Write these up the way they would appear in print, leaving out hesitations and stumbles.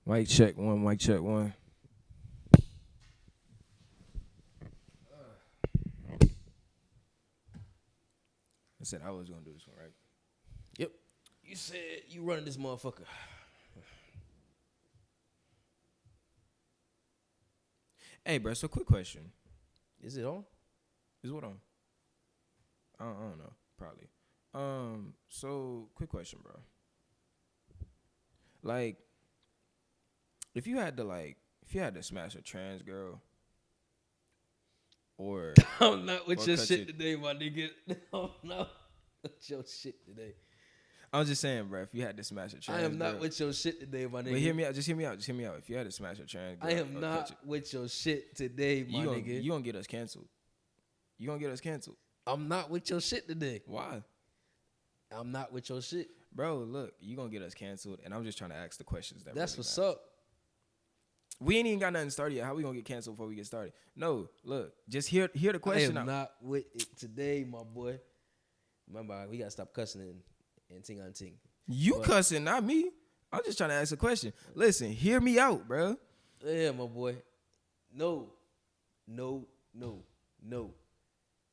Mic check one, mic check one. I said I was gonna do this one, right? Yep. You said you running this motherfucker. Hey, bro. So, quick question. Is it on? Is what on? I don't know. Probably. So, quick question, bro. Like, if you had to smash a trans girl, or I'm not with Or your cut shit you. today, my nigga. I'm not with your shit today. I'm just saying, bro. If you had to smash a trans I am not girl, with your shit today, my nigga. but hear me out. Just hear me out. Just hear me out. If you had to smash a trans girl, I am or not cut you, with your shit today, my nigga. You gonna get us canceled. You gonna get us canceled. I'm not with your shit today. Why? I'm not with your shit. Bro, look, you gonna get us canceled, and I'm just trying to ask the questions that. That's really what's matter. up. We ain't even got nothing started yet. How we gonna get canceled before we get started? No, look, just hear the question I am out. not with it today, my boy. Remember, we gotta stop cussing and ting on ting. You cussing, not me. I'm just trying to ask a question. Listen, hear me out, bro. Yeah, my boy. No.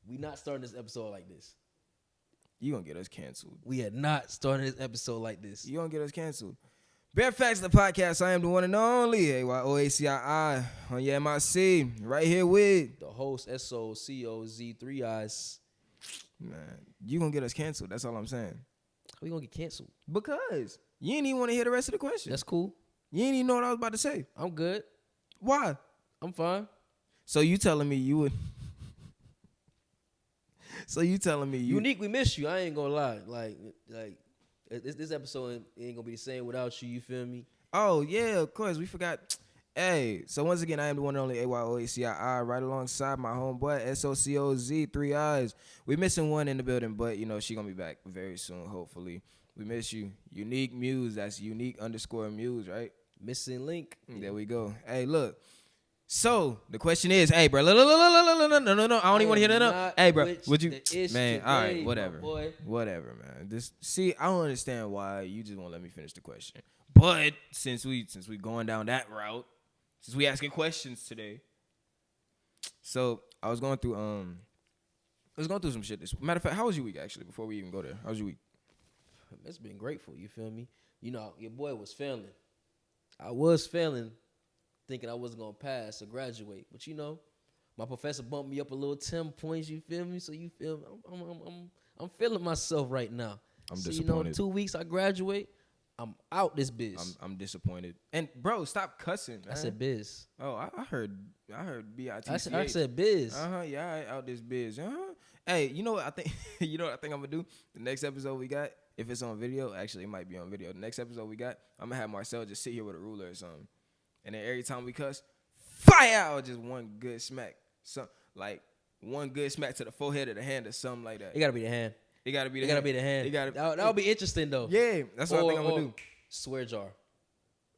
We not starting this episode like this. You gonna get us canceled. We are not starting this episode like this. You gonna get us canceled. Bare Factz, the podcast. I am the one and only AYOACII on your MIC. Right here with The host, SOCOZ, 3 eyes. man. You gonna get us canceled. That's all I'm saying. We gonna get canceled. Because you ain't even want to hear the rest of the question. That's cool. You ain't even know what I was about to say. I'm good. Why? I'm fine. So you telling me you would? So you telling me you? Unique, we miss you. I ain't gonna lie. Like this episode ain't gonna be the same without you. You feel me? Oh yeah, of course. We forgot. Hey, so once again, I am the one and only AYOACII, right alongside my homeboy SOCOZ, 3 eyes. We missing one in the building, but you know she gonna be back very soon, hopefully. We miss you, Unique Muse. That's unique_Muse, right? Missing link. There we go. Hey, look. So the question is, hey, bro, no. I don't even want to hear that. No. Hey, bro, would you, man? All right, whatever, man. See, I don't understand why you just won't let me finish the question. But since we going down that route, since we asking questions today, so I was going through some shit. Matter of fact, how was your week actually? Before we even go there, how was your week? It's been grateful. You feel me? You know, your boy was failing. I was failing, thinking I wasn't gonna pass or graduate. But you know, my professor bumped me up a little 10 points. You feel me? So you feel me? I'm feeling myself right now. I'm so, disappointed. You know, 2 weeks I graduate. I'm out this biz. I'm disappointed. And bro, stop cussing, man. I said biz. Oh, I heard BITCH. I said biz. Yeah, I out this biz. Hey, you know what I think? You know what I think I'm gonna do? The next episode we got, if it's on video, actually it might be on video. The next episode we got, I'm gonna have Marcel just sit here with a ruler or something, and then every time we cuss, fire out just one good smack, like one good smack to the forehead or the hand or something like that. It gotta be the hand. It gotta be the It hand. gotta be the hand. That would be interesting though. Yeah, that's what I think I'm gonna do. Swear jar.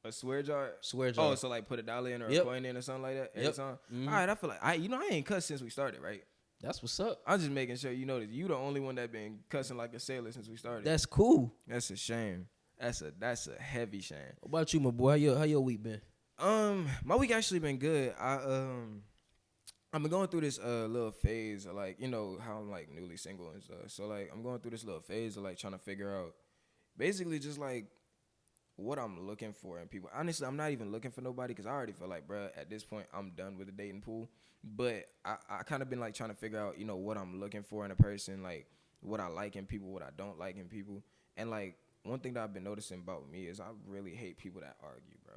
A swear jar? Swear jar. Oh, so like put $1 in or a coin in or something like that every time? Mm-hmm. All right, I feel like, I ain't cussed since we started, right? That's what's up. I'm just making sure you know that you the only one that been cussing like a sailor since we started. That's cool. That's a shame. That's a heavy shame. What about you, my boy? How your week been? My week actually been good. I've been going through this little phase of like, you know how I'm like newly single and stuff. So like I'm going through this little phase of like trying to figure out basically just like what I'm looking for in people. Honestly, I'm not even looking for nobody because I already feel like, bruh, at this point I'm done with the dating pool. But I kind of been like trying to figure out, you know, what I'm looking for in a person, like what I like in people, what I don't like in people. And like one thing that I've been noticing about me is I really hate people that argue, bro.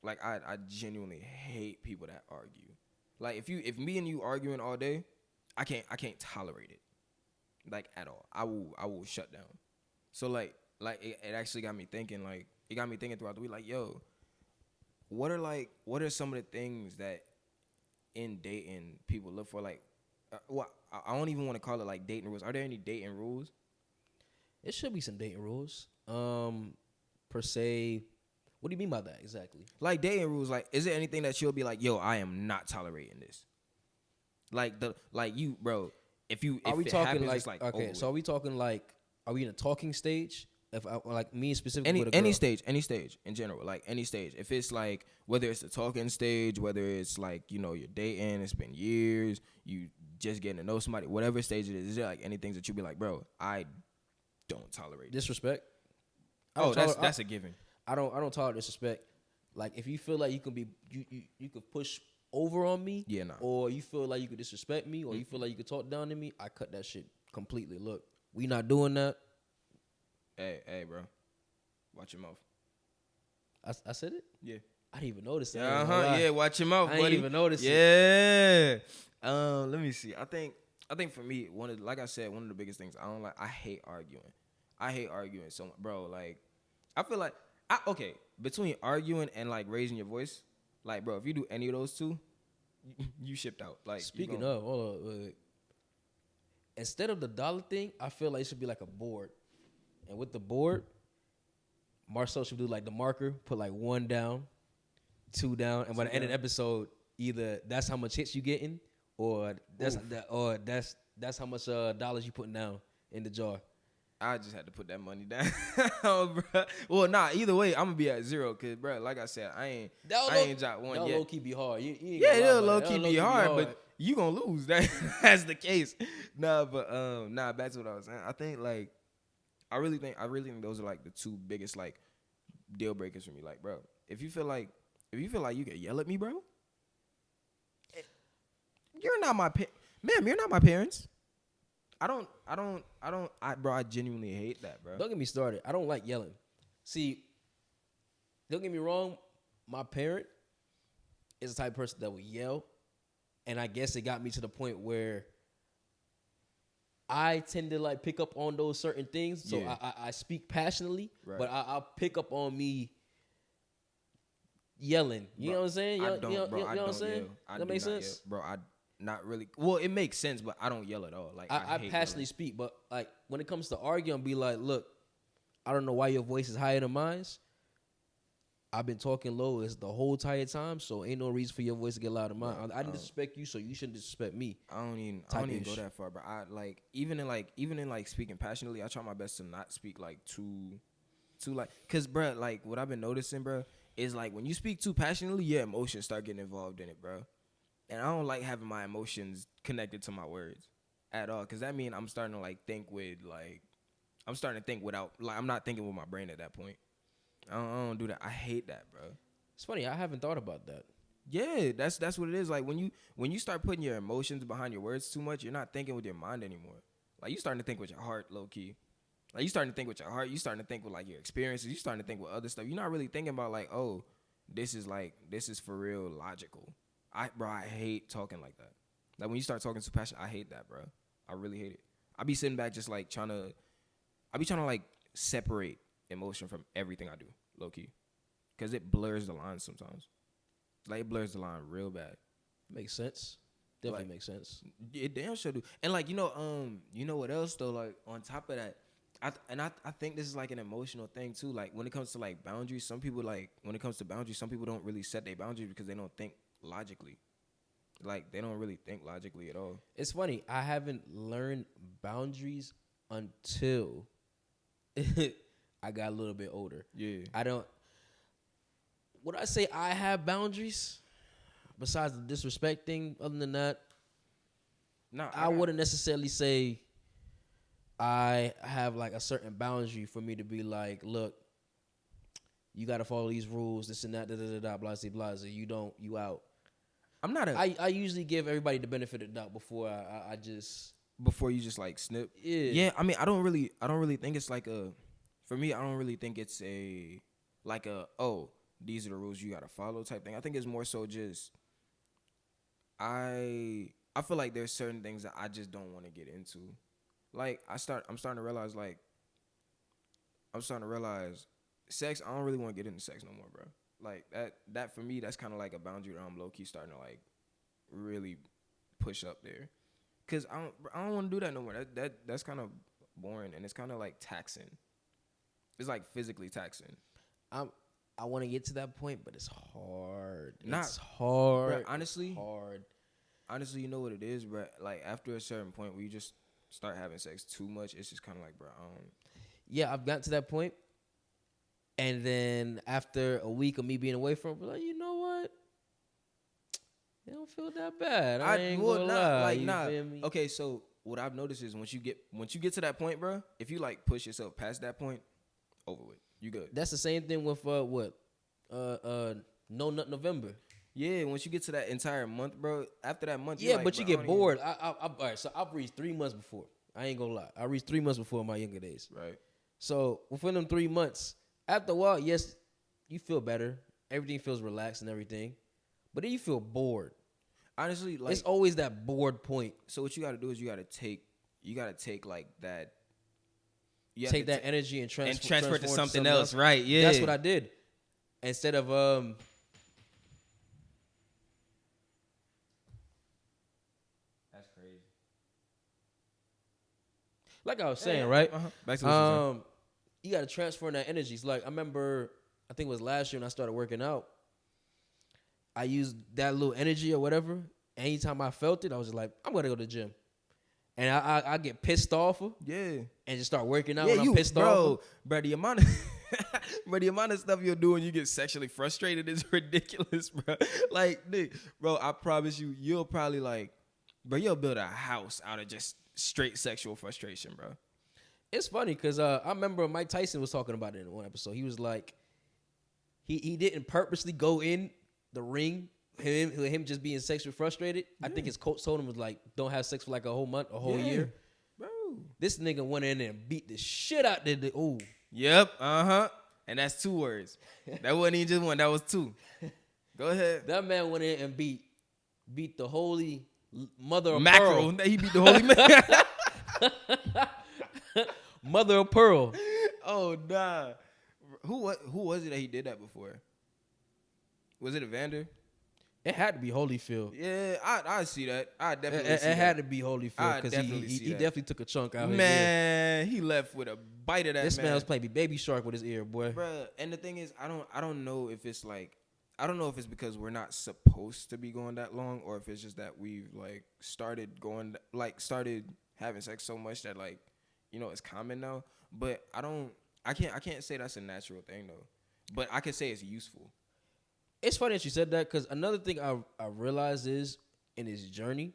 Like I genuinely hate people that argue. Like if me and you arguing all day, I can't tolerate it, like at all. I will shut down. So like it actually got me thinking. Like it got me thinking throughout the week. Like yo, what are some of the things that in dating people look for? Like, I don't even want to call it like dating rules. Are there any dating rules? It should be some dating rules. Per se. What do you mean by that exactly? Like dating rules, like is there anything that you'll be like, yo, I am not tolerating this? Like you, bro. If are we talking happens, like okay? over So are we talking like are we in a talking stage if I like me specifically with a girl. Any stage in general, like any stage. If it's like whether it's the talking stage, whether it's like you're dating, it's been years, you just getting to know somebody, whatever stage it is there like anything that you be like, bro, I don't tolerate this. Disrespect. That's a given. I don't tolerate disrespect. Like if you feel like you can be you could push over on me, Yeah, nah. or you feel like you could disrespect me, or you feel like you could talk down to me, I cut that shit completely. Look, we not doing that. Hey, bro, watch your mouth. I said it. Yeah, I didn't even notice it. Yeah, watch your mouth, buddy. I didn't even notice it. Yeah. Let me see. I think for me, like I said, one of the biggest things I don't like. I hate arguing. So much, bro. Like, I feel like between arguing and like raising your voice, like, bro, if you do any of those two, you shipped out. Like, speaking of, hold on, wait. Instead of the dollar thing, I feel like it should be like a board. And with the board, Marcel should do like the marker, put like 1 down, 2 down, and by the end of the episode, either that's how much hits you getting, or that's how much dollars you putting down in the jar. I just had to put that money down, bro. Well, nah. Either way, I'm gonna be at 0, cause, bro, like I said, I ain't dropped one yet. Low key be hard. It'll low key be hard, but you gonna lose. That's the case. Nah, but back to what I was saying. I think like. I really think those are like the 2 biggest like deal breakers for me. Like, bro, if you feel like you can yell at me, bro, you're not my ma'am. You're not my parents. Bro, I genuinely hate that, bro. Don't get me started. I don't like yelling. See, don't get me wrong. My parent is the type of person that will yell, and I guess it got me to the point where I tend to like pick up on those certain things, so yeah. I speak passionately, right. But I'll pick up on me yelling. You know what I'm saying? You know what I'm saying? That makes sense, bro. I not really. Well, it makes sense, but I don't yell at all. Like I passionately speak, but like when it comes to arguing, be like, look, I don't know why your voice is higher than mine. I've been talking low the whole entire time, so ain't no reason for your voice to get louder than mine. I didn't disrespect you, so you shouldn't disrespect me. I don't even go that far, but I like even in speaking passionately, I try my best to not speak like too like, cause bro, like what I've been noticing, bro, is like when you speak too passionately, your emotions start getting involved in it, bro. And I don't like having my emotions connected to my words at all, cause that means I'm starting to think without, like, I'm not thinking with my brain at that point. I don't do that. I hate that, bro. It's funny. I haven't thought about that. Yeah, that's what it is. Like when you start putting your emotions behind your words too much, you're not thinking with your mind anymore. Like you starting to think with your heart, low key. Like you starting to think with your heart. You starting to think with like your experiences. You starting to think with other stuff. You're not really thinking about like, oh, this is for real logical. I hate talking like that. Like when you start talking too passionate, I hate that, bro. I really hate it. I be sitting back just like trying to like separate emotion from everything I do, low key, because it blurs the line sometimes. Like it blurs the line real bad. Makes sense. Definitely makes sense. It damn sure do. And like you know what else though? Like on top of that, I think this is like an emotional thing too. Like when it comes to like boundaries, some people don't really set their boundaries because they don't think logically. Like they don't really think logically at all. It's funny. I haven't learned boundaries until I got a little bit older. Yeah. Would I say I have boundaries besides the disrespect thing? Other than that, no, I wouldn't necessarily say I have like a certain boundary for me to be like, look, you got to follow these rules, this and that, blah, blah, blah. You out. I'm not I usually give everybody the benefit of the doubt before I just. Before you just like snip. Yeah. Yeah. I mean, I don't really think it's like a. For me, I don't really think it's these are the rules you gotta follow type thing. I think it's more so just I feel like there's certain things that I just don't want to get into. Like I'm starting to realize sex, I don't really want to get into sex no more, bro. Like that for me, that's kind of like a boundary that I'm low key starting to like really push up there. Cause I don't want to do that no more. That's kind of boring and it's kind of like taxing. It's like physically taxing. I want to get to that point, but it's hard. It's hard. Bro, honestly, hard. Honestly, you know what it is, bro? Like after a certain point where you just start having sex too much, it's just kind of like, bro, yeah, I've gotten to that point. And then after a week of me being away from her, like, you know what? It don't feel that bad. I ain't gonna lie. You feel me? Okay, so what I've noticed is once you get to that point, bro, if you like push yourself past that point, over with. You good. That's the same thing with what? No Nut November. Yeah, once you get to that entire month, bro, after that month, Yeah, like, but you bro, get bored. All right, so I've reached 3 months before. I ain't gonna lie. I reached 3 months before in my younger days. Right. So within them 3 months, after a while, yes, you feel better. Everything feels relaxed and everything. But then you feel bored. Honestly, like, it's always that bored point. So what you got to do is you got to take like that. Take that energy and transfer it to something else. Right? Yeah. That's what I did. Instead of That's crazy. Like I was saying, right? Back to what you were saying. You got to transfer that energy. It's like I remember, I think it was last year when I started working out. I used that little energy or whatever. Anytime I felt it, I was just like, I'm gonna go to the gym, and I get pissed off of, yeah, and just start working out when I'm pissed off. Bro, the amount of stuff you'll do when you get sexually frustrated is ridiculous, bro. Like, Nick, bro, I promise you'll probably like, bro, you'll build a house out of just straight sexual frustration, bro. It's funny because I remember Mike Tyson was talking about it in one episode. He was like, he didn't purposely go in the ring, him just being sexually frustrated. Yeah. I think his coach told him was like, don't have sex for like a whole month, a whole year. Bro. This nigga went in there and beat the shit out of the ooh. Yep, and that's 2 words. That wasn't even just one, that was 2. Go ahead. That man went in and beat the holy mother of mackerel. pearl. He beat the holy mother of pearl. Oh nah. Who was it that he did that before? Was it Evander? It had to be Holyfield. Yeah, I see that. I definitely see that. It had to be Holyfield because he definitely took a chunk out of his ear. Man, he left with a bite of that. This man was playing Baby Shark with his ear, boy. Bruh, and the thing is, I don't know if it's like, I don't know if it's because we're not supposed to be going that long, or if it's just that we've like started having sex so much that like, you know, it's common now. But I can't say that's a natural thing though. But I can say it's useful. It's funny that you said that because another thing I realized is in his journey,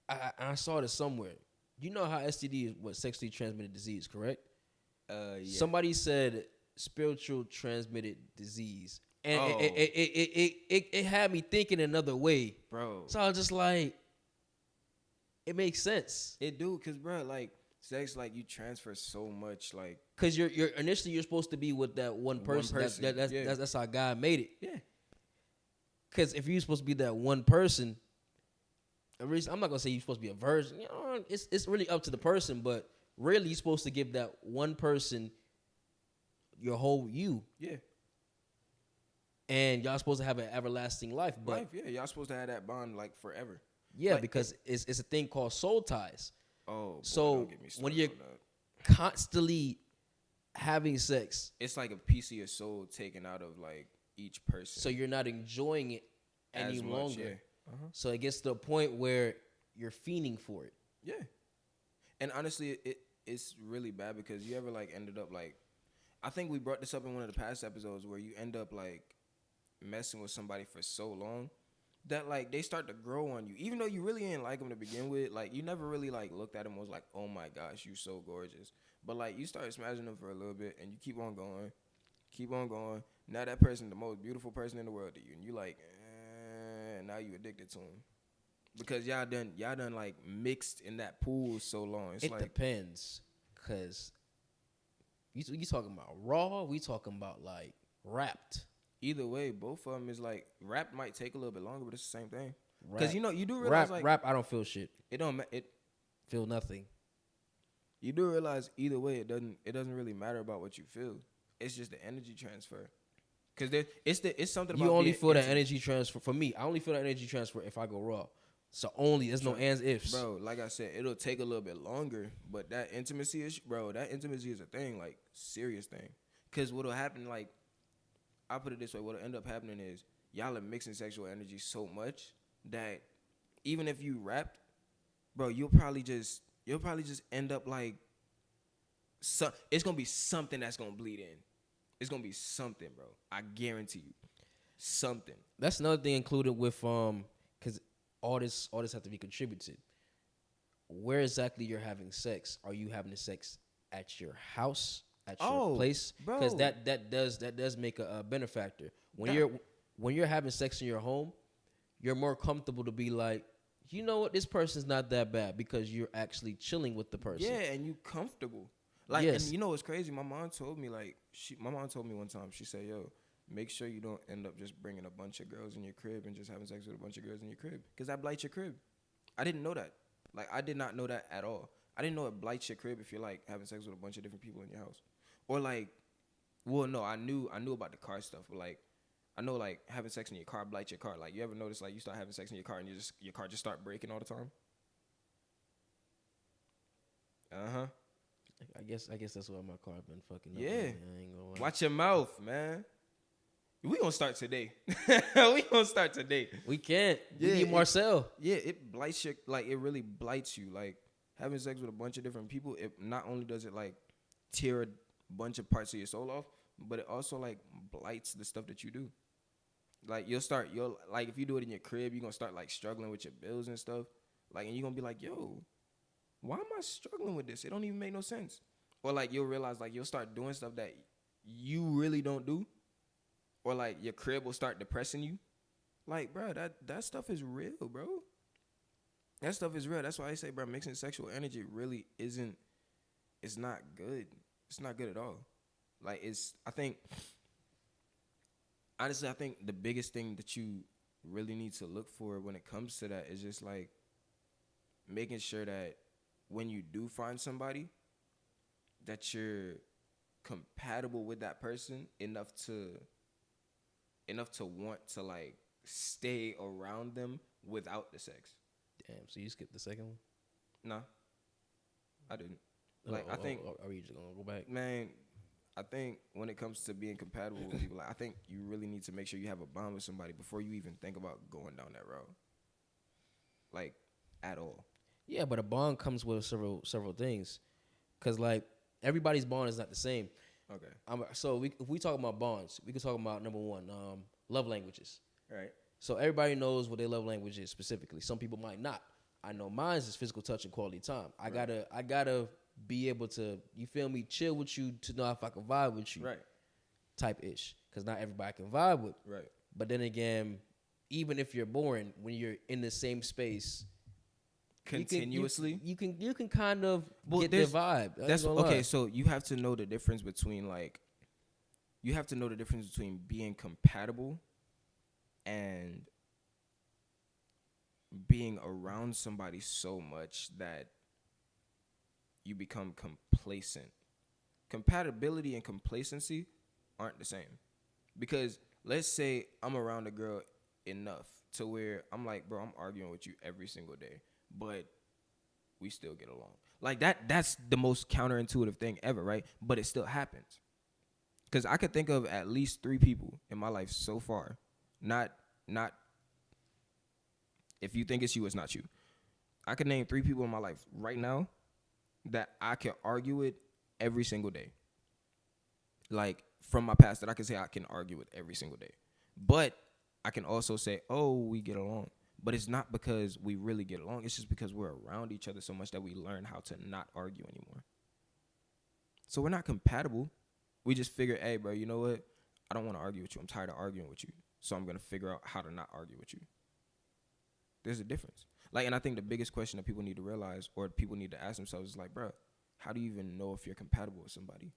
I saw this somewhere. You know how STD is what sexually transmitted disease, correct? Yeah. Somebody said spiritual transmitted disease, and it had me thinking another way, bro. So I was just like, it makes sense. It do, cause bro, like sex, like you transfer so much, like, cause you're initially you're supposed to be with that one person. That's how God made it. Yeah. Cause if you're supposed to be that one person, I'm not gonna say you're supposed to be a virgin. You know, it's really up to the person, but really you're supposed to give that one person your whole you. Yeah. And y'all supposed to have an everlasting life, but yeah, y'all supposed to have that bond like forever. Yeah, like, because it's a thing called soul ties. Oh, boy, so don't get me started when you're on that. constantly having sex, it's like a piece of your soul taken out of like each person. So you're not enjoying it any longer. Yeah. So it gets to a point where you're fiending for it. Yeah. And honestly, it's really bad because you ever like ended up like, I think we brought this up in one of the past episodes where you end up like messing with somebody for so long that like they start to grow on you, even though you really didn't like them to begin with. Like you never really like looked at them and was like, oh my gosh, you so gorgeous. But like you start smashing them for a little bit and you keep on going. Now that person, the most beautiful person in the world to you, and you like, now you addicted to him because y'all done like mixed in that pool so long. It's it like depends, cause you talking about raw, we talking about like wrapped. Either way, both of them is like rap might take a little bit longer, but it's the same thing. Because you know you do realize rap. I don't feel shit. It feel nothing. You do realize either way, it doesn't really matter about what you feel. It's just the energy transfer. Because it's something about you only feel that energy transfer. For me, I only feel that energy transfer if I go raw. So there's no ands ifs, bro. Like I said, it'll take a little bit longer, but that intimacy is a thing, like serious thing. Because what'll happen, like I'll put it this way, what'll end up happening is y'all are mixing sexual energy so much that even if you rapped, bro, you'll probably just end up like it's gonna be something that's gonna bleed in. It's gonna be something, bro. I guarantee you, something. That's another thing included with because all this have to be contributed. Where exactly you're having sex? Are you having the sex at your house, at your place? Because bro. that does make a benefactor. That- When you're having sex in your home, you're more comfortable to be like, you know what, this person's not that bad because you're actually chilling with the person. Yeah, and you comfortable. Like, Yes. and you know what's crazy? My mom told me my mom told me one time. She said, "Yo, make sure you don't end up just bringing a bunch of girls in your crib and just having sex with a bunch of girls in your crib, because that blights your crib." I didn't know that. Like, I did not know that at all. I didn't know it blights your crib if you're like having sex with a bunch of different people in your house, or like, well, no, I knew about the car stuff, but like, I know like having sex in your car blights your car. Like, you ever notice like you start having sex in your car and your car just start breaking all the time? I guess that's why my car been fucking up. Yeah. lately, I ain't gonna lie. Watch your mouth, man. We gonna start today. We gonna start today. We can't. Yeah, We need Marcel. Yeah, it blights your, like, it really blights you. Like, having sex with a bunch of different people, it not only does it like tear a bunch of parts of your soul off, but it also like blights the stuff that you do. Like, you'll like, if you do it in your crib, you're gonna start like struggling with your bills and stuff. Like, and you're gonna be like, yo, why am I struggling with this? It don't even make no sense. Or like, you'll realize like you'll start doing stuff that you really don't do. Or like your crib will start depressing you. Like, bro, that stuff is real, bro. That stuff is real. That's why I say, bro, mixing sexual energy really isn't, it's not good. It's not good at all. Like, honestly, I think the biggest thing that you really need to look for when it comes to that is just like making sure that when you do find somebody, that you're compatible with that person enough to want to like stay around them without the sex. Damn. So you skipped the second one? Nah, I didn't. Like, I think, Are we just gonna go back? man, I think when it comes to being compatible with people, like, I think you really need to make sure you have a bond with somebody before you even think about going down that road. Like, at all. Yeah, but a bond comes with several things, cause like everybody's bond is not the same. Okay. So if we talk about bonds, we can talk about number one, love languages. Right. So everybody knows what their love language is specifically. Some people might not. I know mine is physical touch and quality time. I gotta be able to, you feel me, chill with you to know if I can vibe with you. Right. Type ish. Cause not everybody can vibe with. Right. But then again, even if you're boring, when you're in the same space Continuously. you can kind of Well, get the vibe. I ain't That's gonna okay. lie. So you have to know the difference between being compatible and being around somebody so much that you become complacent. Compatibility and complacency aren't the same. Because let's say I'm around a girl enough to where I'm like, bro, I'm arguing with you every single day, but we still get along. Like, that's the most counterintuitive thing ever, right? But it still happens. Because I could think of at least 3 people in my life so far. Not if you think it's you, it's not you. I could name 3 people in my life right now that I can argue with every single day. Like, from my past, that I can say I can argue with every single day. But I can also say, oh, we get along. But it's not because we really get along. It's just because we're around each other so much that we learn how to not argue anymore. So we're not compatible. We just figure, hey, bro, you know what? I don't want to argue with you. I'm tired of arguing with you. So I'm going to figure out how to not argue with you. There's a difference. Like, and I think the biggest question that people need to realize, or people need to ask themselves, is like, bro, how do you even know if you're compatible with somebody?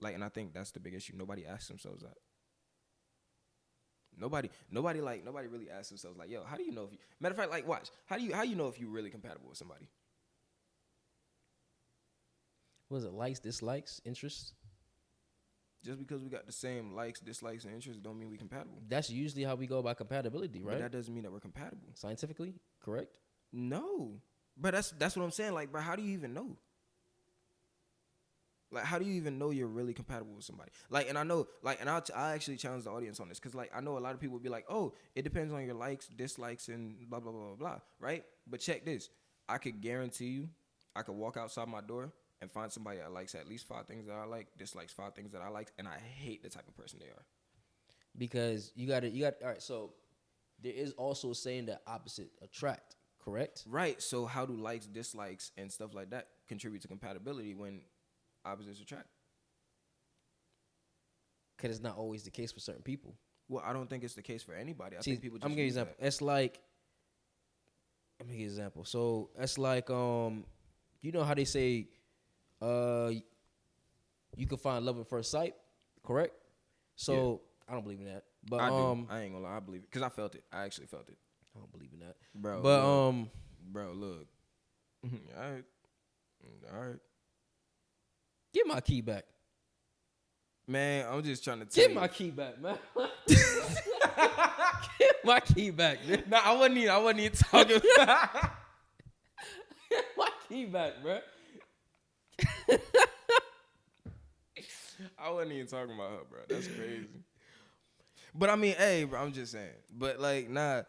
Like, and I think that's the big issue. Nobody asks themselves that. Nobody really asks themselves, like, yo, how do you know if you, matter of fact, like, watch, how do you know if you're really compatible with somebody? What is it? Likes, dislikes, interests? Just because we got the same likes, dislikes, and interests don't mean we compatible. That's usually how we go about compatibility, right? But that doesn't mean that we're compatible. Scientifically, correct? No. But that's what I'm saying. Like, bro, how do you even know? Like, how do you even know you're really compatible with somebody? Like, and I know, like, and I actually challenge the audience on this, because, like, I know a lot of people will be like, oh, it depends on your likes, dislikes, and blah, blah, blah, blah, blah, right? But check this. I could guarantee you, I could walk outside my door and find somebody that likes at least 5 things that I like, dislikes 5 things that I like, and I hate the type of person they are. Because you got all right, so there is also a saying that opposite attract, correct? Right. So how do likes, dislikes, and stuff like that contribute to compatibility when opposites attract? Because it's not always the case for certain people. Well, I don't think it's the case for anybody. I See, think people just I'm gonna give you use an example. that. It's like, let me give you an example. So it's like, you know how they say, you can find love at first sight, correct? So I don't believe in that, but I do. I ain't gonna lie. I believe it because I felt it. I actually felt it, I don't believe in that, bro. But look, bro, look. All right, all right. Get my key back. Man, I'm just trying to tell you. Get my key back, man. Get my key back, man. Nah, I wasn't even talking. Get my key back, bro. I wasn't even talking about her, bro. That's crazy. But I mean, hey, bro, I'm just saying. But like, nah,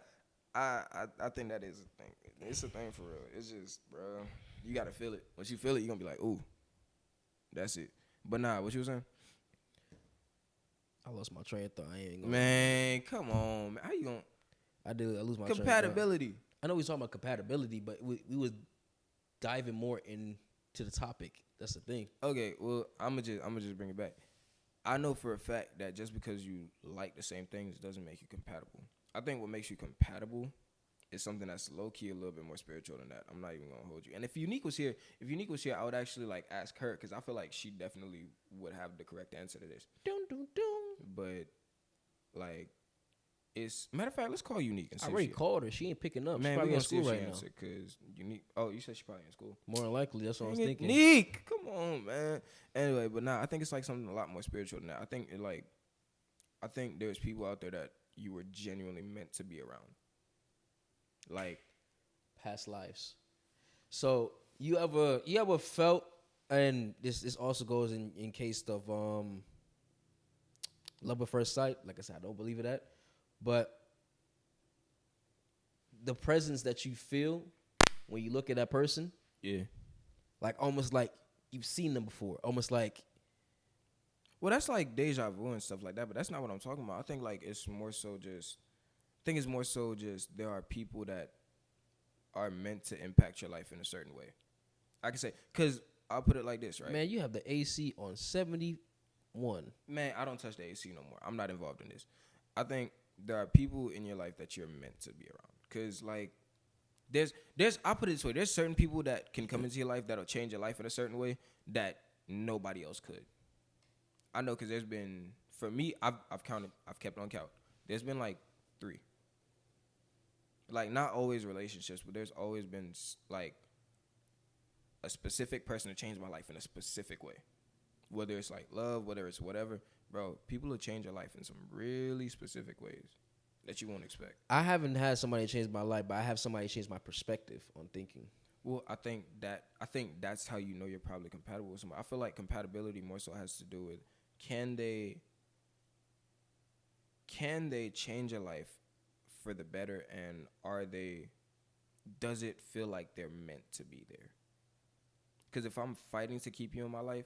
I think that is a thing. It's a thing for real. It's just, bro, you gotta feel it. Once you feel it, you gonna be like, ooh, that's it. But nah, what you was saying? I lost my train of thought. I ain't gonna. Man, come on, man. How you gonna? I lose my train of thought. Compatibility. I know we was talking about compatibility, but we was diving more into the topic. That's the thing. Okay, well, I'ma just bring it back. I know for a fact that just because you like the same things doesn't make you compatible. I think what makes you compatible is something that's low key a little bit more spiritual than that. I'm not even gonna hold you. And if Unique was here, I would actually like ask her because I feel like she definitely would have the correct answer to this. Dun, dun, dun. But like, it's matter of fact, let's call Unique. And see I if already she, call her. She ain't picking up. man, She's we probably gonna in see school if she right now. answer because Unique. Oh, you said she's probably in school. More than likely, that's what I was Dang it, thinking. Nick, come on, man. Anyway, but nah, I think it's like something a lot more spiritual than that. I think there's people out there that you were genuinely meant to be around. Like Past lives. So you ever felt, and this also goes in case of love at first sight. Like I said, I don't believe in that, but the presence that you feel when you look at that person, yeah. like almost like you've seen them before, almost like. Well, that's like deja vu and stuff like that, but that's not what I'm talking about. I think like it's more so just there are people that are meant to impact your life in a certain way. I can say, because I'll put it like this, right? Man, you have the AC on 71. Man, I don't touch the AC no more. I'm not involved in this. I think there are people in your life that you're meant to be around. Because, like, I'll put it this way. There's certain people that can come into your life that'll change your life in a certain way that nobody else could. I know because there's been, for me, I've kept on count. There's been like 3. Like, not always relationships, but there's always been like a specific person to change my life in a specific way. Whether it's like love, whether it's whatever, bro, people will change your life in some really specific ways that you won't expect. I haven't had somebody change my life, but I have somebody change my perspective on thinking. Well, I think that's how you know you're probably compatible with somebody. I feel like compatibility more so has to do with can they change your life for the better, and does it feel like they're meant to be there? Because if I'm fighting to keep you in my life,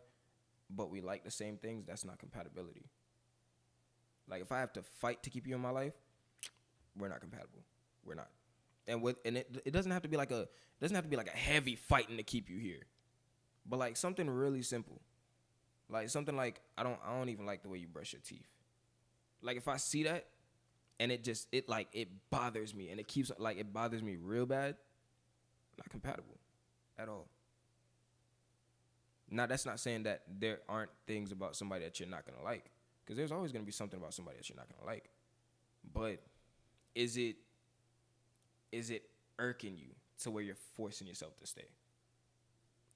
but we like the same things, that's not compatibility. Like if I have to fight to keep you in my life, we're not compatible. We're not. And it doesn't have to be like a heavy fighting to keep you here. But like something really simple. Like something like I don't even like the way you brush your teeth. Like if I see that and it bothers me and it bothers me real bad, not compatible at all. Now that's not saying that there aren't things about somebody that you're not gonna like, because there's always gonna be something about somebody that you're not gonna like. But is it irking you to where you're forcing yourself to stay?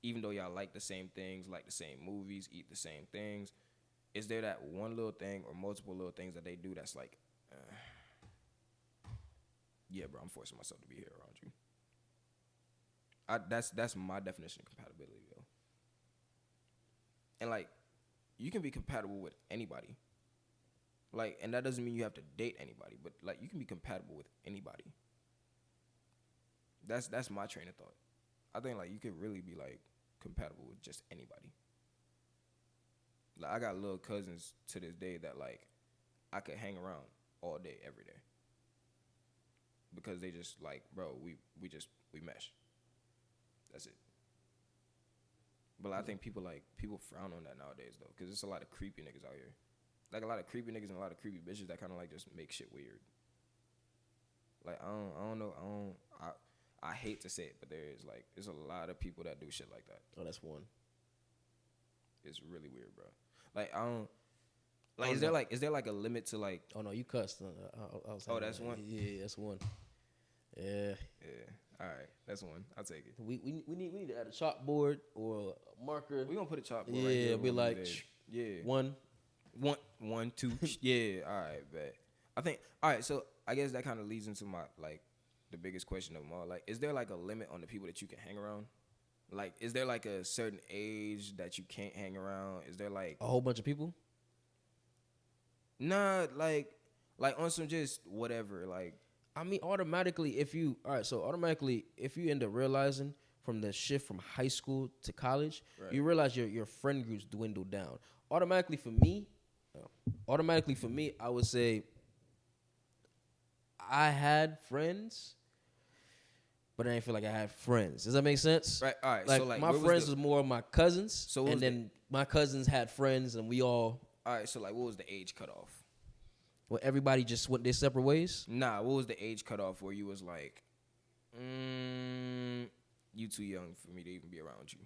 Even though y'all like the same things, like the same movies, eat the same things, is there that one little thing or multiple little things that they do that's like, yeah, bro, I'm forcing myself to be here around you. That's my definition of compatibility, though. And like, you can be compatible with anybody. Like, and that doesn't mean you have to date anybody, but like, you can be compatible with anybody. That's my train of thought. I think like you could really be like compatible with just anybody. Like I got little cousins to this day that like I could hang around all day, every day. Because they just like, bro, we mesh. That's it. But I think people frown on that nowadays though, because there's a lot of creepy niggas out here. Like a lot of creepy niggas and a lot of creepy bitches that kind of like just make shit weird. Like I don't know, I hate to say it, but there's a lot of people that do shit like that. Oh, that's one. It's really weird, bro. Like I don't. Like is there like a limit to like? Oh no, you cussed. Oh, that's one. Yeah, that's one. Yeah. Yeah. All right, that's one. I'll take it. We need to add a chalkboard or a marker. We gonna put a chalkboard. Yeah, right there be like yeah. one, 2. Yeah. All right, bet. I think. All right, so I guess that kind of leads into my like the biggest question of them all. Like, is there like a limit on the people that you can hang around? Like, is there like a certain age that you can't hang around? Is there like a whole bunch of people? Nah, like on some just whatever. Like, I mean, automatically, if you end up realizing from the shift from high school to college, right. You realize your friend groups dwindle down. Automatically for me, I would say I had friends, but I didn't feel like I had friends. Does that make sense? Right. All right. Like, so like my friends was more of my cousins, so and then my cousins had friends, and we all. All right. So like, what was the age cutoff? Well, everybody just went their separate ways? Nah, what was the age cutoff where you was like, you too young for me to even be around you?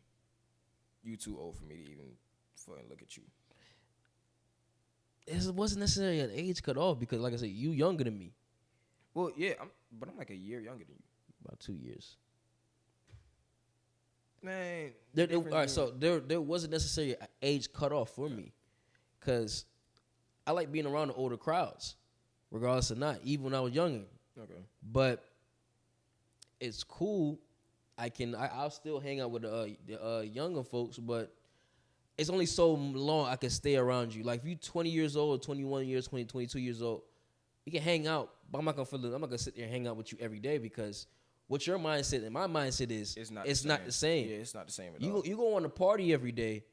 You too old for me to even fucking look at you? It wasn't necessarily an age cutoff because, like I said, you younger than me. Well, yeah, but I'm like a year younger than you. About 2 years. Man. All right, so there wasn't necessarily an age cutoff for me because I like being around the older crowds, regardless of not, even when I was younger. Okay. But it's cool. I'll still hang out with the younger folks, but it's only so long I can stay around you. Like if you 20 years old, 21 years, 22 years old, you can hang out, but I'm not gonna sit there and hang out with you every day because what your mindset and my mindset is, it's not the same. Yeah, it's not the same at all. You go on a party every day,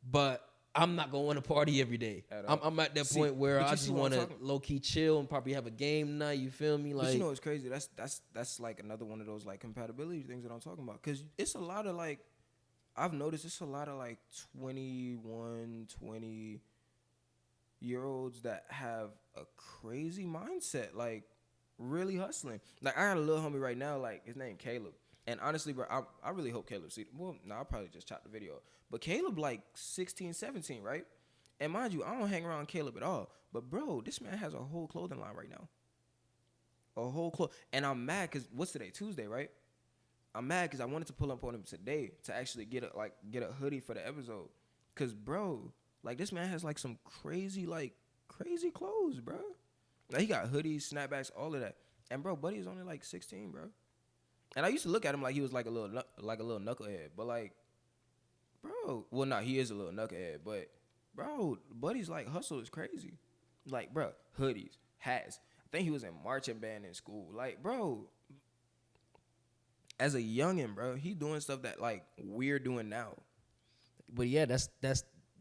but I'm not going to party every day. I'm at that point where I just want to low key chill and probably have a game night. You feel me? Like, but you know what's crazy? That's like another one of those like compatibility things that I'm talking about. Cause it's a lot of like, I've noticed it's a lot of like 21, 20-year-olds that have a crazy mindset, like really hustling. Like I got a little homie right now, like his name Caleb. And honestly, bro, I really hope Caleb see. Well, no, I'll probably just chop the video up. But Caleb like 16, 17, right? And mind you, I don't hang around Caleb at all. But bro, this man has a whole clothing line right now. A whole and I'm mad because what's today? Tuesday, right? I'm mad because I wanted to pull up on him today to actually get a hoodie for the episode. Cause bro, like this man has like some crazy clothes, bro. Like he got hoodies, snapbacks, all of that. And bro, buddy is only like 16, bro. And I used to look at him like he was like a little knucklehead, but like, bro, well, nah, he is a little knucklehead, but bro, buddy's like hustle is crazy, like, bro, hoodies, hats. I think he was in marching band in school, like, bro. As a youngin', bro, he doing stuff that like we're doing now. But yeah, that's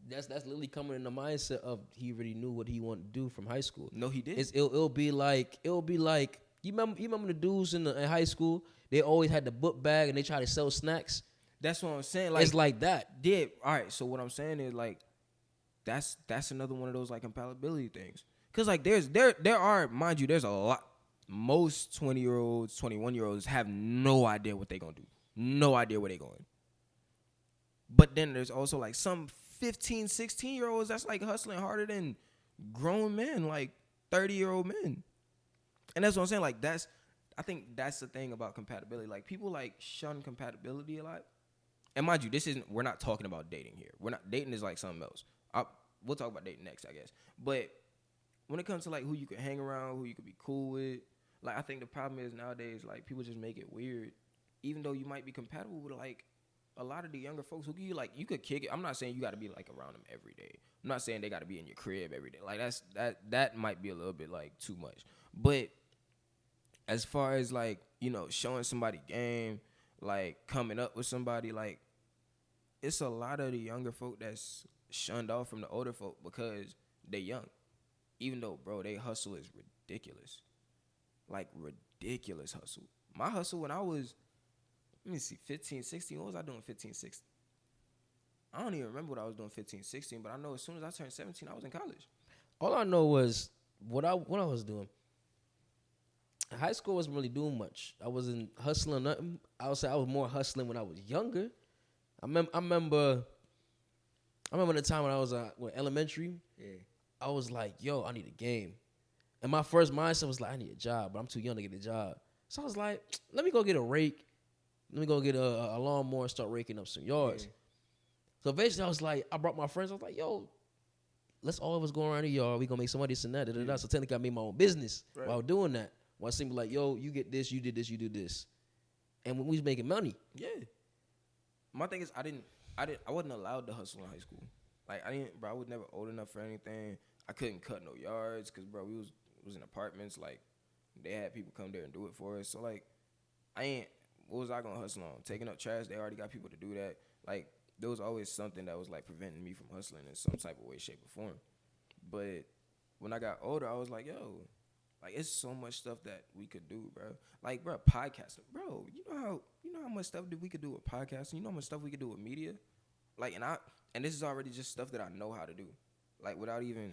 literally coming in the mindset of he already knew what he wanted to do from high school. No, he did. It'll be like you remember the dudes in high school. They always had the book bag and they try to sell snacks. That's what I'm saying. Like, it's like that. Yeah. All right. So what I'm saying is like, that's another one of those like compatibility things. Cause like there are, mind you, there's a lot. Most 20-year-olds, 21-year-olds have no idea what they gonna do. No idea where they going. But then there's also like some 15, 16-year-olds that's like hustling harder than grown men, like 30-year-old men. And that's what I'm saying. Like I think that's the thing about compatibility. Like people like shun compatibility a lot. And mind you, we're not talking about dating here. Dating is like something else. We'll talk about dating next, I guess. But when it comes to like who you can hang around, who you could be cool with, like I think the problem is nowadays like people just make it weird. Even though you might be compatible with like a lot of the younger folks who you could kick it. I'm not saying you got to be like around them every day. I'm not saying they got to be in your crib every day. Like that might be a little bit like too much. But as far as like, you know, showing somebody game, like coming up with somebody, like it's a lot of the younger folk that's shunned off from the older folk because they young. Even though, bro, they hustle is ridiculous. Like ridiculous hustle. My hustle when I was, let me see, 15, 16. What was I doing 15, 16? I don't even remember what I was doing 15, 16, but I know as soon as I turned 17, I was in college. All I know was what I was doing. High school wasn't really doing much. I wasn't hustling nothing. I would say I was more hustling when I was younger. I remember the time when I was with elementary. Yeah. I was like, yo, I need a game. And my first mindset was like, I need a job, but I'm too young to get a job. So I was like, let me go get a rake. Let me go get a lawnmower and start raking up some yards. Yeah. So eventually I was like, I brought my friends. I was like, yo, let's all of us go around the yard. We gonna make some money, this and that. Yeah. So technically I made my own business Right. while doing that. While I seemed like, yo, you get this, you did this, you do this. And when we was making money. Yeah. My thing is I wasn't allowed to hustle in high school. Like I was never old enough for anything. I couldn't cut no yards because bro, we was in apartments. Like they had people come there and do it for us. So like what was I gonna hustle on? Taking up trash, they already got people to do that. Like there was always something that was like preventing me from hustling in some type of way, shape, or form. But when I got older, I was like, yo, like it's so much stuff that we could do, bro. Like, bro, podcasting, bro. You know how much stuff that we could do with podcasting. You know how much stuff we could do with media. Like, and this is already just stuff that I know how to do. Like without even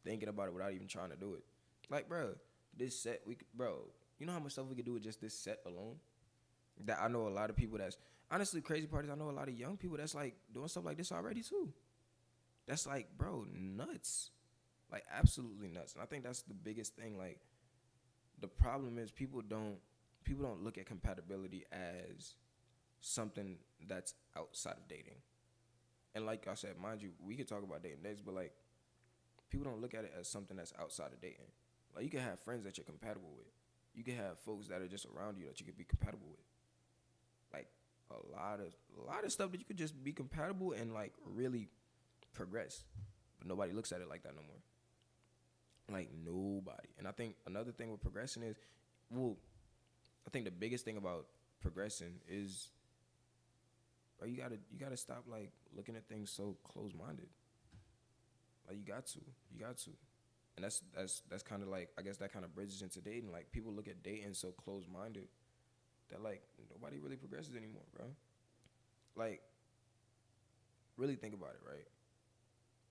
thinking about it, without even trying to do it. Like, bro, this set you know how much stuff we could do with just this set alone. That I know a lot of people that's honestly crazy part is I know a lot of young people that's like doing stuff like this already too. That's like, bro, nuts. Like absolutely nuts. And I think that's the biggest thing. Like the problem is people don't look at compatibility as something that's outside of dating. And like I said, mind you, we could talk about dating next, but like people don't look at it as something that's outside of dating. Like you can have friends that you're compatible with. You can have folks that are just around you that you could be compatible with. Like a lot of stuff that you could just be compatible and like really progress. But nobody looks at it like that no more. Like nobody. And I think another thing with progressing is, I think the biggest thing about progressing is, bro, you gotta stop like looking at things so close-minded. Like you got to. And that's kind of like, I guess that kind of bridges into dating. Like people look at dating so close-minded that like nobody really progresses anymore, bro. Like really think about it, right?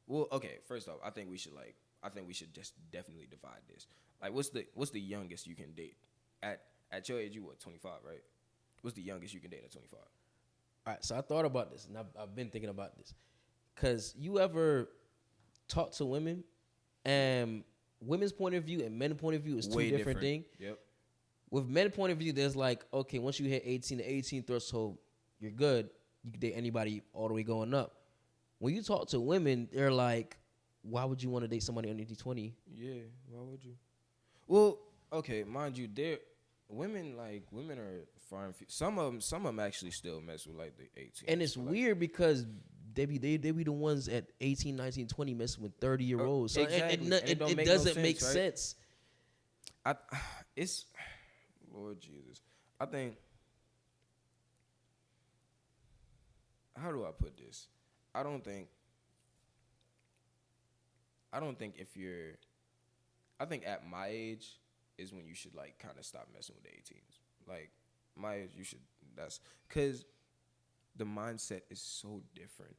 Well, okay, first off, I think we should just definitely divide this. Like what's the youngest you can date? At your age, you 25, right? What's the youngest you can date at 25? All right, so I thought about this, and I've been thinking about this. Because you ever talk to women, and women's point of view and men's point of view is two different things. Yep. With men's point of view, there's like, okay, once you hit 18, the 18 threshold, you're good. You can date anybody all the way going up. When you talk to women, they're like, why would you want to date somebody under 20? Yeah, why would you? Well, okay, mind you, women are far and few. Some of them actually still mess with like the 18. And it's weird because they be the ones at 18, 19, 20 messing with 30-year-olds. So exactly. it doesn't make sense. It's Lord Jesus. I think, how do I put this? I don't think I think at my age is when you should like kind of stop messing with the 18s. Like my age, you should. That's because the mindset is so different.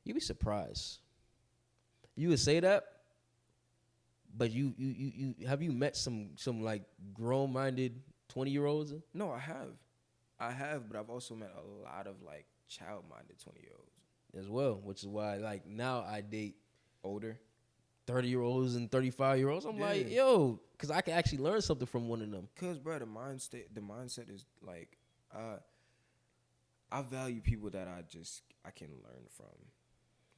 You'd be surprised. You would say that, but you have you met some like grown-minded 20-year-olds? No, I have, but I've also met a lot of like child-minded 20-year-olds as well, which is why like now I date older 30-year-olds and 35-year-olds. I'm like, yo, because I can actually learn something from one of them. Because, bro, the mindset is like, I value people that I can learn from.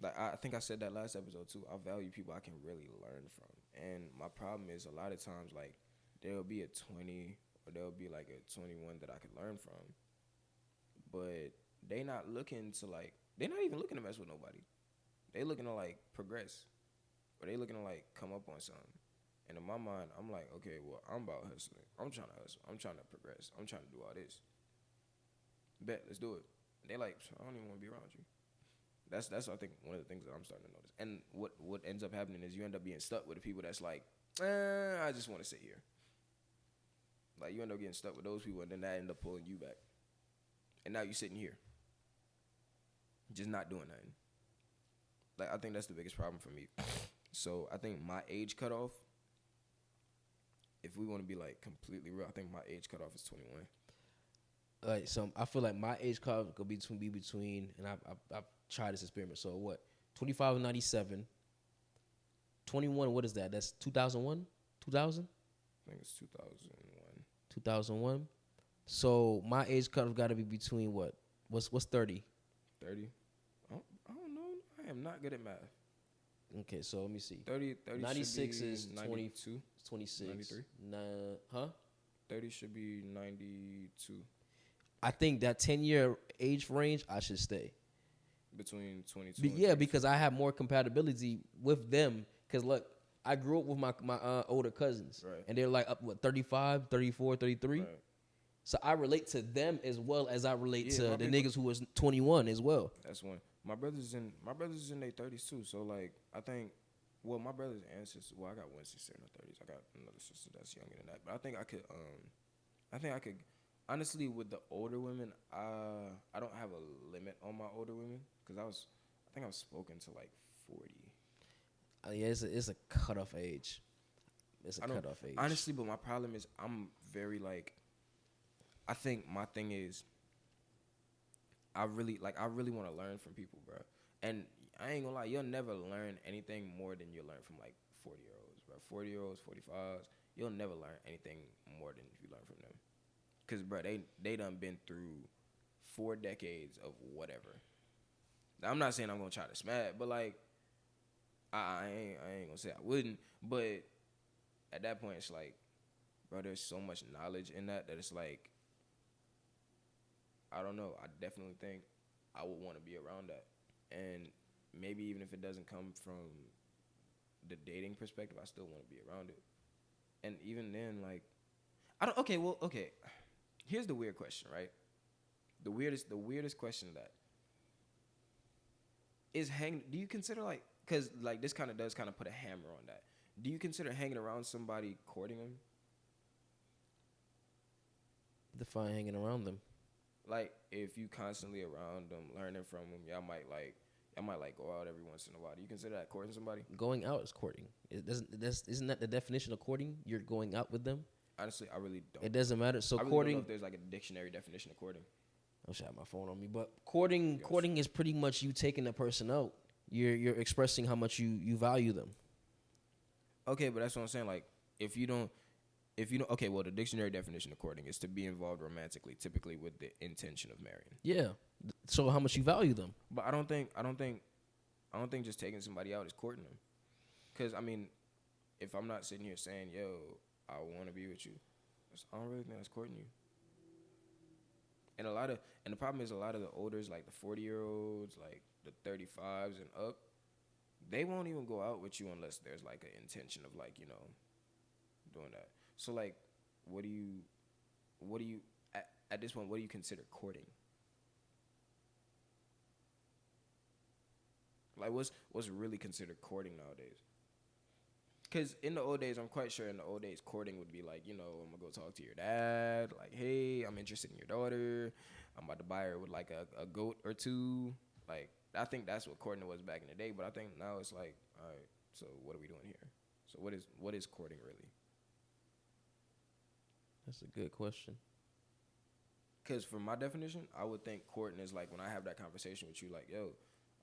Like I think I said that last episode too. I value people I can really learn from. And my problem is a lot of times like there'll be a 20 or there'll be like a 21 that I could learn from, but they're not even looking to mess with nobody. They looking to like progress, or they looking to like come up on something. And in my mind, I'm like, okay, well, I'm about hustling. I'm trying to hustle. I'm trying to progress. I'm trying to do all this. Bet, let's do it. They like, I don't even want to be around you. That's I think one of the things that I'm starting to notice. And what ends up happening is you end up being stuck with the people that's like, I just want to sit here. Like you end up getting stuck with those people, and then that end up pulling you back. And now you're sitting here, just not doing nothing. Like I think that's the biggest problem for me. So I think my age cutoff, if we want to be like completely real, I think my age cutoff is 21. Like so, I feel like my age cutoff could be between, and I've tried this experiment. So what? 25 and 97. 21. What is that? That's 2001. 2000. I think it's 2001. 2001. So my age cutoff got to be between what? What's 30? 30. I don't know. I am not good at math. Okay, so let me see. 30 96 is 92. 26. 93. Huh? 30 should be 92. I think that 10-year age range, I should stay. Between 22 Yeah, and 32. because I have more compatibility with them. Because, look, I grew up with my older cousins. Right. And they're like up, 35, 34, 33. Right. So I relate to them as well as I relate to the people, niggas who was 21 as well. That's one. My brothers in their 30s too. So like I think, well, my brothers and sisters. Well, I got one sister in her 30s. I got another sister that's younger than that. But I think I could. Honestly, with the older women, I don't have a limit on my older women because I think I've spoken to like 40. Yeah, it's a cutoff age. It's a cutoff age. Honestly, but my problem is I'm very like. I think my thing is. I really want to learn from people, bro. And I ain't gonna lie, you'll never learn anything more than you'll learn from like 40-year-olds, bro. 40-year-olds, 45s, you'll never learn anything more than if you learn from them. Cause, bro, they done been through 4 decades of whatever. Now, I'm not saying I'm gonna try to smash, but like, I ain't gonna say I wouldn't. But at that point, it's like, bro, there's so much knowledge in that it's like, I don't know. I definitely think I would want to be around that. And maybe even if it doesn't come from the dating perspective, I still want to be around it. And even then, like, okay. Here's the weird question, right? The weirdest question of that is do you consider like, cause like this kind of does kind of put a hammer on that. Do you consider hanging around somebody courting them? Define hanging around them. Like if you constantly around them, learning from them, y'all might go out every once in a while. Do you consider that courting somebody? Going out is courting. Isn't that the definition of courting? You're going out with them. Honestly, I really don't. It doesn't matter. So I really courting. don't know if there's like a dictionary definition of courting. I wish I had my phone on me, but courting is pretty much you taking the person out. You're expressing how much you value them. Okay, but that's what I'm saying. Like if you don't, okay, well, the dictionary definition of courting is to be involved romantically, typically with the intention of marrying. Yeah. So how much you value them. But I don't think just taking somebody out is courting them. Cause I mean, if I'm not sitting here saying, yo, I want to be with you, I don't really think that's courting you. And the problem is a lot of the olders, like the 40-year-olds, like the 35s and up, they won't even go out with you unless there's like an intention of like, you know, doing that. So like, what do you at this point, what do you consider courting? Like what's really considered courting nowadays? Because in the old days, I'm quite sure in the old days, courting would be like, you know, I'm going to go talk to your dad. Like, hey, I'm interested in your daughter. I'm about to buy her with like a goat or two. Like, I think that's what courting was back in the day. But I think now it's like, all right, so what are we doing here? So what is courting really? That's a good question. Because for my definition, I would think courting is like when I have that conversation with you, like, yo,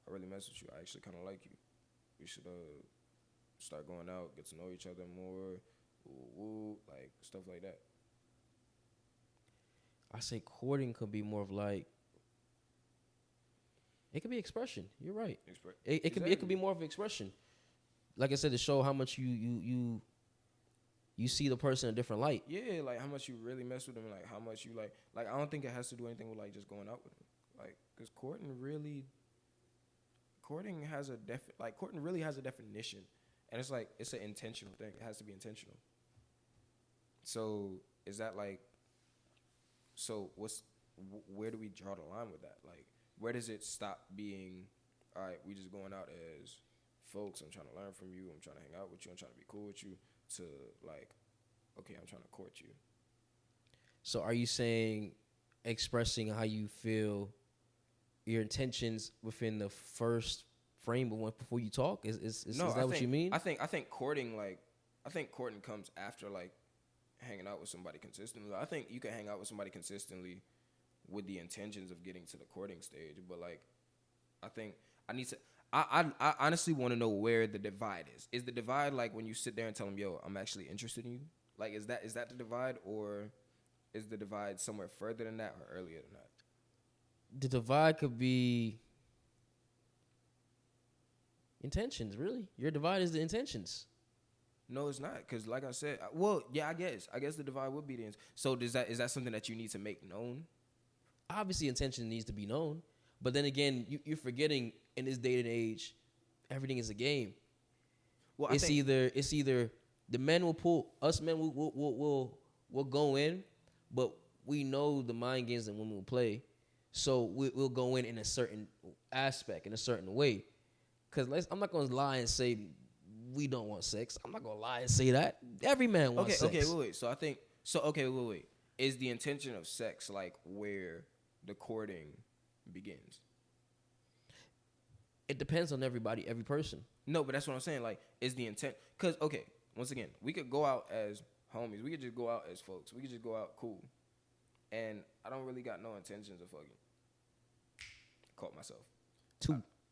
I really mess with you. I actually kind of like you. We should start going out, get to know each other more, like stuff like that. I say courting could be more of like, it could be expression. You're right. It could be more of expression. Like I said, to show how much you see the person in a different light. Yeah, like how much you really mess with them, like how much you like I don't think it has to do anything with like just going out with them. Like, cause courting really has a definition, And it's like it's an intentional thing. It has to be intentional. So is that like? So where do we draw the line with that? Like, where does it stop being? All right, we just going out as folks. I'm trying to learn from you. I'm trying to hang out with you. I'm trying to be cool with you. To like, okay, I'm trying to court you. So are you saying expressing how you feel, your intentions within the first frame of one before you talk? Is that what you mean? I think courting comes after like hanging out with somebody consistently. I think you can hang out with somebody consistently with the intentions of getting to the courting stage, but like I think I need to I honestly want to know where the divide is. Is the divide like when you sit there and tell them, "Yo, I'm actually interested in you"? Like is that the divide, or is the divide somewhere further than that or earlier than that? The divide could be intentions, really. Your divide is the intentions. No, it's not, because like I said, well, yeah, I guess the divide would be the so is that something that you need to make known? Obviously, intention needs to be known, but then again, you're forgetting in this day and age, everything is a game. Well, it's either the men will pull us, men will go in, but we know the mind games that women will play, so we'll go in a certain aspect, in a certain way. Because I'm not gonna lie and say we don't want sex. I'm not gonna lie and say that. Every man wants sex. Okay, wait. So I think wait. Is the intention of sex like where the courting begins? It depends on everybody, every person. No, but that's what I'm saying. Like, is the intent? Because okay, once again, we could go out as homies. We could just go out as folks. We could just go out cool. And I don't really got no intentions of fucking. Caught myself.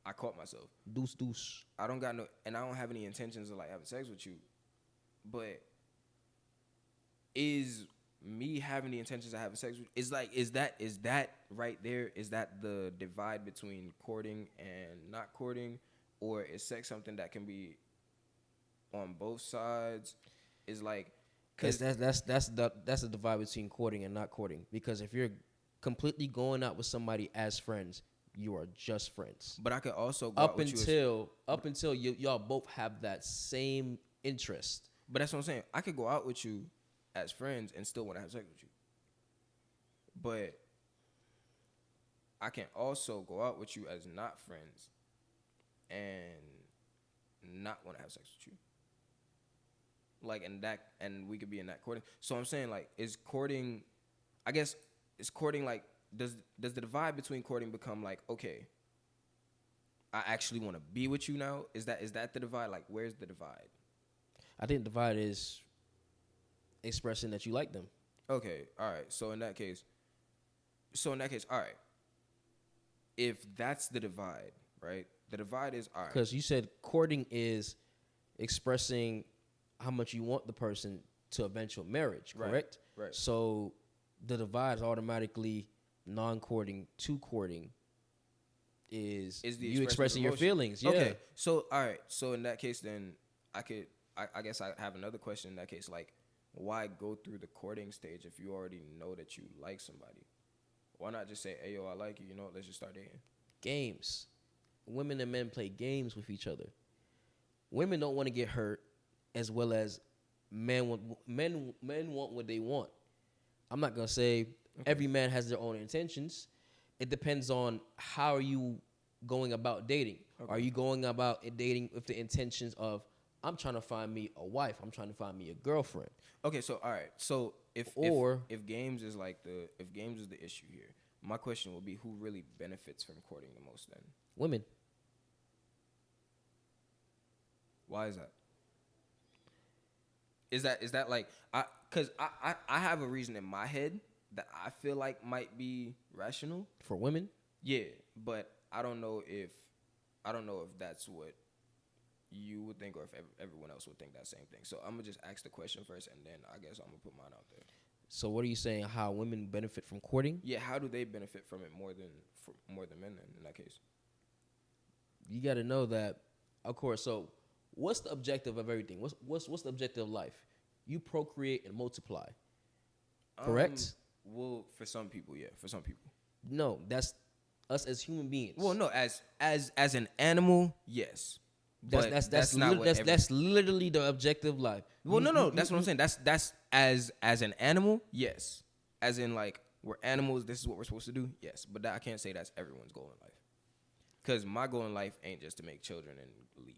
I caught myself. Deuce. I don't got no, and I don't have any intentions of like having sex with you. But is me having the intentions of having sex with is that right there? Is that the divide between courting and not courting, or is sex something that can be on both sides? Is like, because that's the divide between courting and not courting. Because if you're completely going out with somebody as friends, you are just friends. But I could also go up until y'all both have that same interest. But that's what I'm saying. I could go out with you as friends and still want to have sex with you. But I can also go out with you as not friends and not want to have sex with you. Like, and we could be in that courting. So I'm saying, like, is courting like, does the divide between courting become like, okay, I actually want to be with you now? Is that the divide? Like, where's the divide? I think the divide is expressing that you like them. Okay, all right. So in that case, all right. If that's the divide, right? The divide is, all right. Because you said courting is expressing how much you want the person to eventual marriage, correct? Right. So the divide is automatically non-courting to courting is you expressing your feelings. Yeah. Okay. So all right. So in that case, then I guess I have another question in that case. Like, why go through the courting stage if you already know that you like somebody? Why not just say, "Hey, yo, I like you. You know, let's just start dating." Games. Women and men play games with each other. Women don't want to get hurt, as well as men want what they want. I'm not gonna say every man has their own intentions. It depends on how are you going about dating. Okay. Are you going about dating with the intentions of, I'm trying to find me a wife, I'm trying to find me a girlfriend? Okay, so all right. So if games is the issue here, my question will be, who really benefits from courting the most then? Women. Why is that? Is that like because I have a reason in my head that I feel like might be rational for women. Yeah, but I don't know if that's what you would think, or if everyone else would think that same thing. So I'm gonna just ask the question first, and then I guess I'm gonna put mine out there. So what are you saying? How women benefit from courting? Yeah, how do they benefit from it more than men then, in that case? You got to know that, of course. So what's the objective of everything? What's the objective of life? You procreate and multiply. Correct? Well, for some people, yeah. For some people. No, that's us as human beings. Well, no, as an animal, yes. But that's not what that's literally the objective life. Well, no, that's what I'm saying. That's as an animal, yes. As in like we're animals, this is what we're supposed to do, yes. But I can't say that's everyone's goal in life. Because my goal in life ain't just to make children and leave.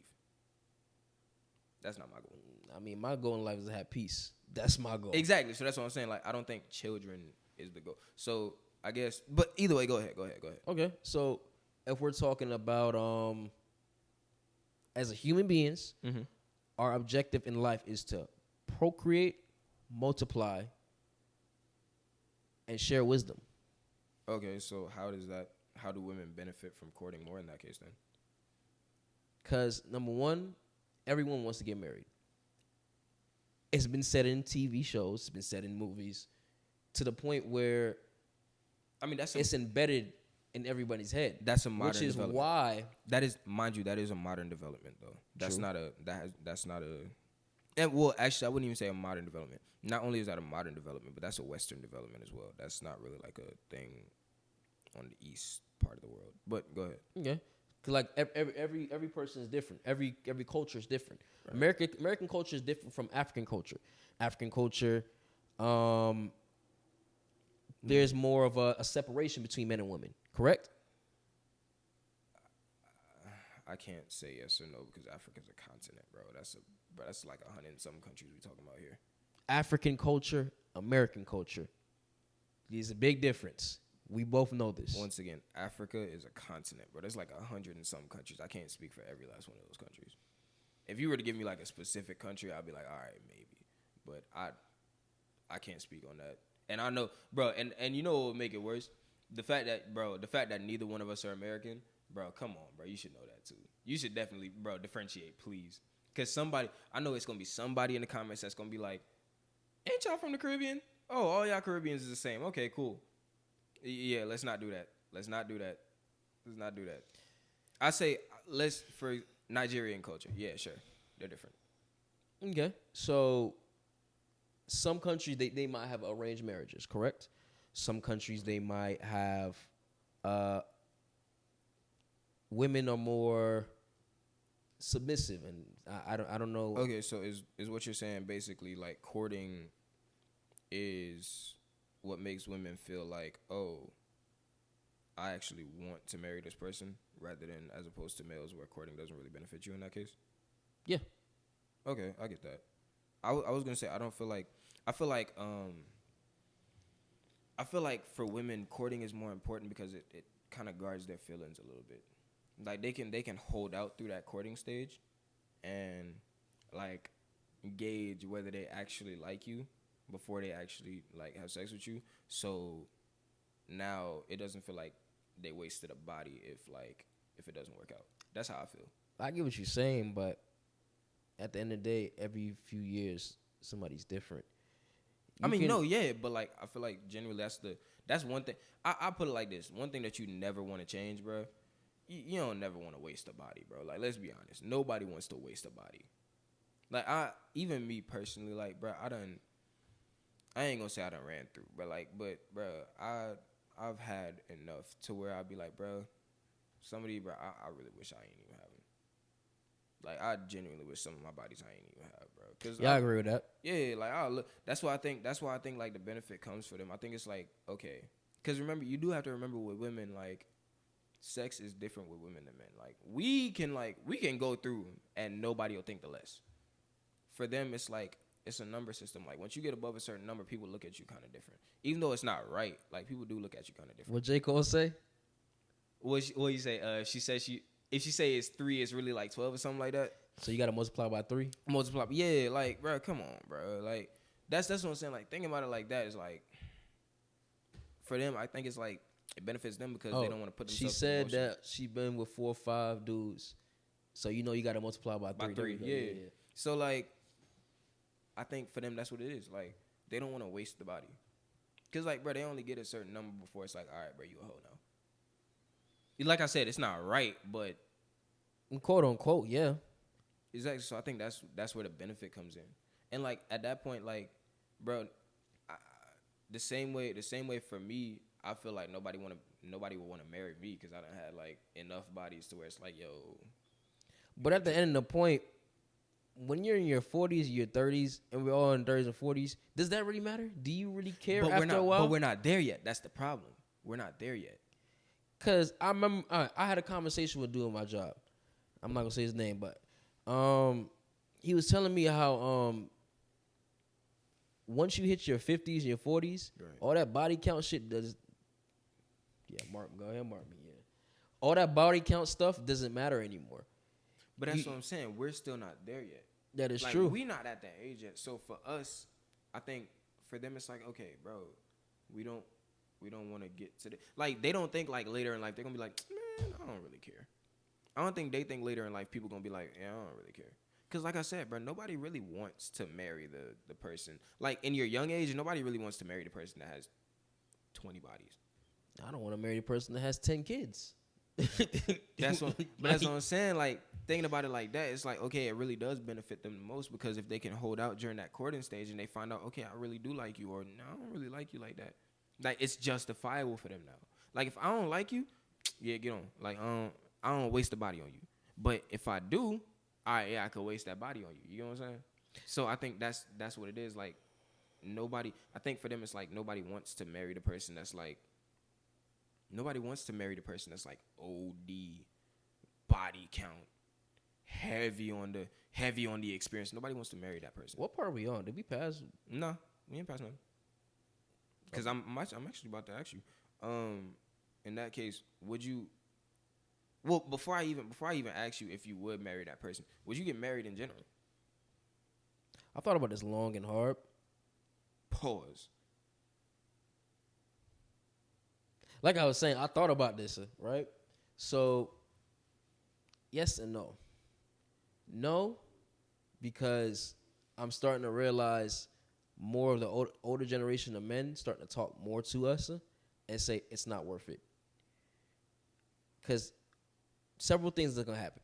That's not my goal. I mean, my goal in life is to have peace. That's my goal. Exactly. So that's what I'm saying. Like I don't think children is the goal. So I guess, but either way, go ahead. Okay, so if we're talking about as a human beings, our objective in life is to procreate, multiply, and share wisdom. Okay, so how do women benefit from courting more in that case then? Because number one, everyone wants to get married. It's been said in TV shows, it's been said in movies, to the point where I mean it's embedded in everybody's head. That's a modern which is development. why that is, mind you, that is a modern development though. That's True. that's not a and well actually I wouldn't even say a modern development. Not only is that a modern development, but that's a Western development as well. That's not really like a thing on the east part of the world. But go ahead. Okay. Cause like every person is different. Every culture is different. Right. American culture is different from African culture. African culture, there's more of a separation between men and women. Correct? I can't say yes or no because Africa's a continent, bro. That's like 100 and some countries we talking about here. African culture, American culture. There's a big difference. We both know this. Once again, Africa is a continent, bro. There's like 100 and some countries. I can't speak for every last one of those countries. If you were to give me like a specific country, I'd be like, all right, maybe. But I can't speak on that. And I know, bro, and you know what would make it worse? The fact that neither one of us are American, bro, come on, bro. You should know that too. You should definitely, bro, differentiate, please. Because I know it's going to be somebody in the comments that's going to be like, ain't y'all from the Caribbean? Oh, all y'all Caribbeans is the same. Okay, cool. Yeah, let's not do that. I say for Nigerian culture. Yeah, sure. They're different. Okay. So some countries they might have arranged marriages, correct? Some countries they might have women are more submissive, and I don't know. Okay, so is what you're saying basically like courting is what makes women feel like, oh, I actually want to marry this person, rather than as opposed to males where courting doesn't really benefit you in that case? Yeah. Okay, I get that. I was gonna say I feel like for women courting is more important because it kind of guards their feelings a little bit. Like they can hold out through that courting stage, and like gauge whether they actually like you before they actually like have sex with you. So now it doesn't feel like they wasted a body if it doesn't work out. That's how I feel. I get what you're saying, but at the end of the day, every few years somebody's different. But like I feel like generally that's one thing. I put it like this: one thing that you never want to change, bro. You don't never want to waste a body, bro. Like let's be honest, nobody wants to waste a body. Like even me personally, like bro, I ain't gonna say I done ran through, but bro, I've had enough to where I'd be like, bro, somebody, bro, I really wish I ain't even have them. Like I genuinely wish some of my bodies I ain't even have, bro. Cause I agree with that. Yeah, like that's why I think like the benefit comes for them. I think it's like okay, cause remember you do have to remember with women like sex is different with women than men. Like we can go through and nobody will think the less. For them, it's like it's a number system. Like once you get above a certain number, people look at you kind of different. Even though it's not right, like people do look at you kind of different. What J. Cole say? What you say? She said if she say it's 3, it's really like 12 or something like that. So you gotta multiply by 3. Multiply, yeah. Like bro, come on, bro. Like that's what I'm saying. Like thinking about it like that is like for them. I think it's like it benefits them because they don't want to put themselves. She said that she been with 4 or 5 dudes, so you gotta multiply by 3. By 3, yeah. So like. I think for them that's what it is. Like they don't want to waste the body, cause like bro, they only get a certain number before it's like, all right, bro, you a hoe now. Like I said, it's not right, but quote unquote, yeah. Exactly. So I think that's where the benefit comes in, and like at that point, like, bro, the same way for me, I feel like nobody would want to marry me because I done had like enough bodies to where it's like, yo. But at the end of the point, when you're in your 40s, your 30s, and we're all in 30s and 40s, does that really matter? Do you really care after a while? But we're not there yet. That's the problem. We're not there yet. Because I remember I had a conversation with doing my job. I'm not going to say his name, but he was telling me how once you hit your 50s and your 40s, Right. all that body count shit does. Yeah, go ahead, mark me. Yeah, all that body count stuff doesn't matter anymore. But that's what I'm saying. We're still not there yet. That is like, true. We not at that age yet. So for us, I think for them it's like, okay, bro, we don't want to get to the like. They don't think like later in life they're gonna be like, man, I don't really care. I don't think they think later in life people gonna be like, yeah, I don't really care. Cause like I said, bro, nobody really wants to marry the person. Like in your young age, nobody really wants to marry the person that has 20 bodies. I don't want to marry the person that has 10 kids. That's what I'm saying. Like thinking about it like that, it's like, okay, it really does benefit them the most because if they can hold out during that courting stage and they find out, okay, I really do like you, or no, I don't really like you like that. Like it's justifiable for them now. Like if I don't like you, yeah, get on. Like I don't waste the body on you. But if I do, all right, yeah, I could waste that body on you. You know what I'm saying? So I think that's what it is. Like nobody. I think for them it's like nobody wants to marry the person that's like. Nobody wants to marry the person that's like OD, body count, heavy on the experience. Nobody wants to marry that person. What part are we on? Did we pass? No, we ain't pass nothing. Cause I'm actually about to ask you. In that case, would you? Well, before I even ask you if you would marry that person, would you get married in general? I thought about this long and hard. Pause. Like I was saying, I thought about this, right? So, yes and no. No, because I'm starting to realize more of the older generation of men starting to talk more to us and say it's not worth it. Because several things are going to happen.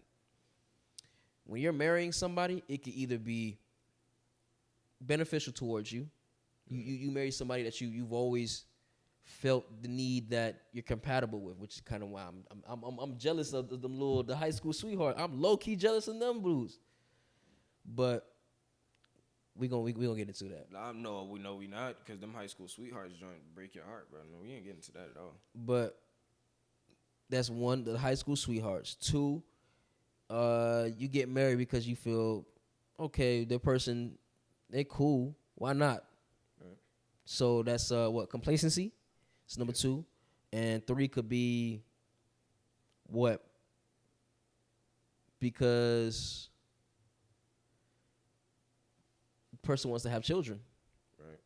When you're marrying somebody, it could either be beneficial towards you. You marry somebody that you've always felt the need that you're compatible with, which is kind of why I'm jealous of the high school sweetheart. I'm low key jealous of them blues, but we gonna get into that. No, we not, because them high school sweethearts joint break your heart, bro. No, we ain't getting to that at all. But that's one, the high school sweethearts. Two, you get married because you feel okay, the person, they cool. Why not? Right. So that's what, complacency. It's number two. And three could be what? Because the person wants to have children. Right.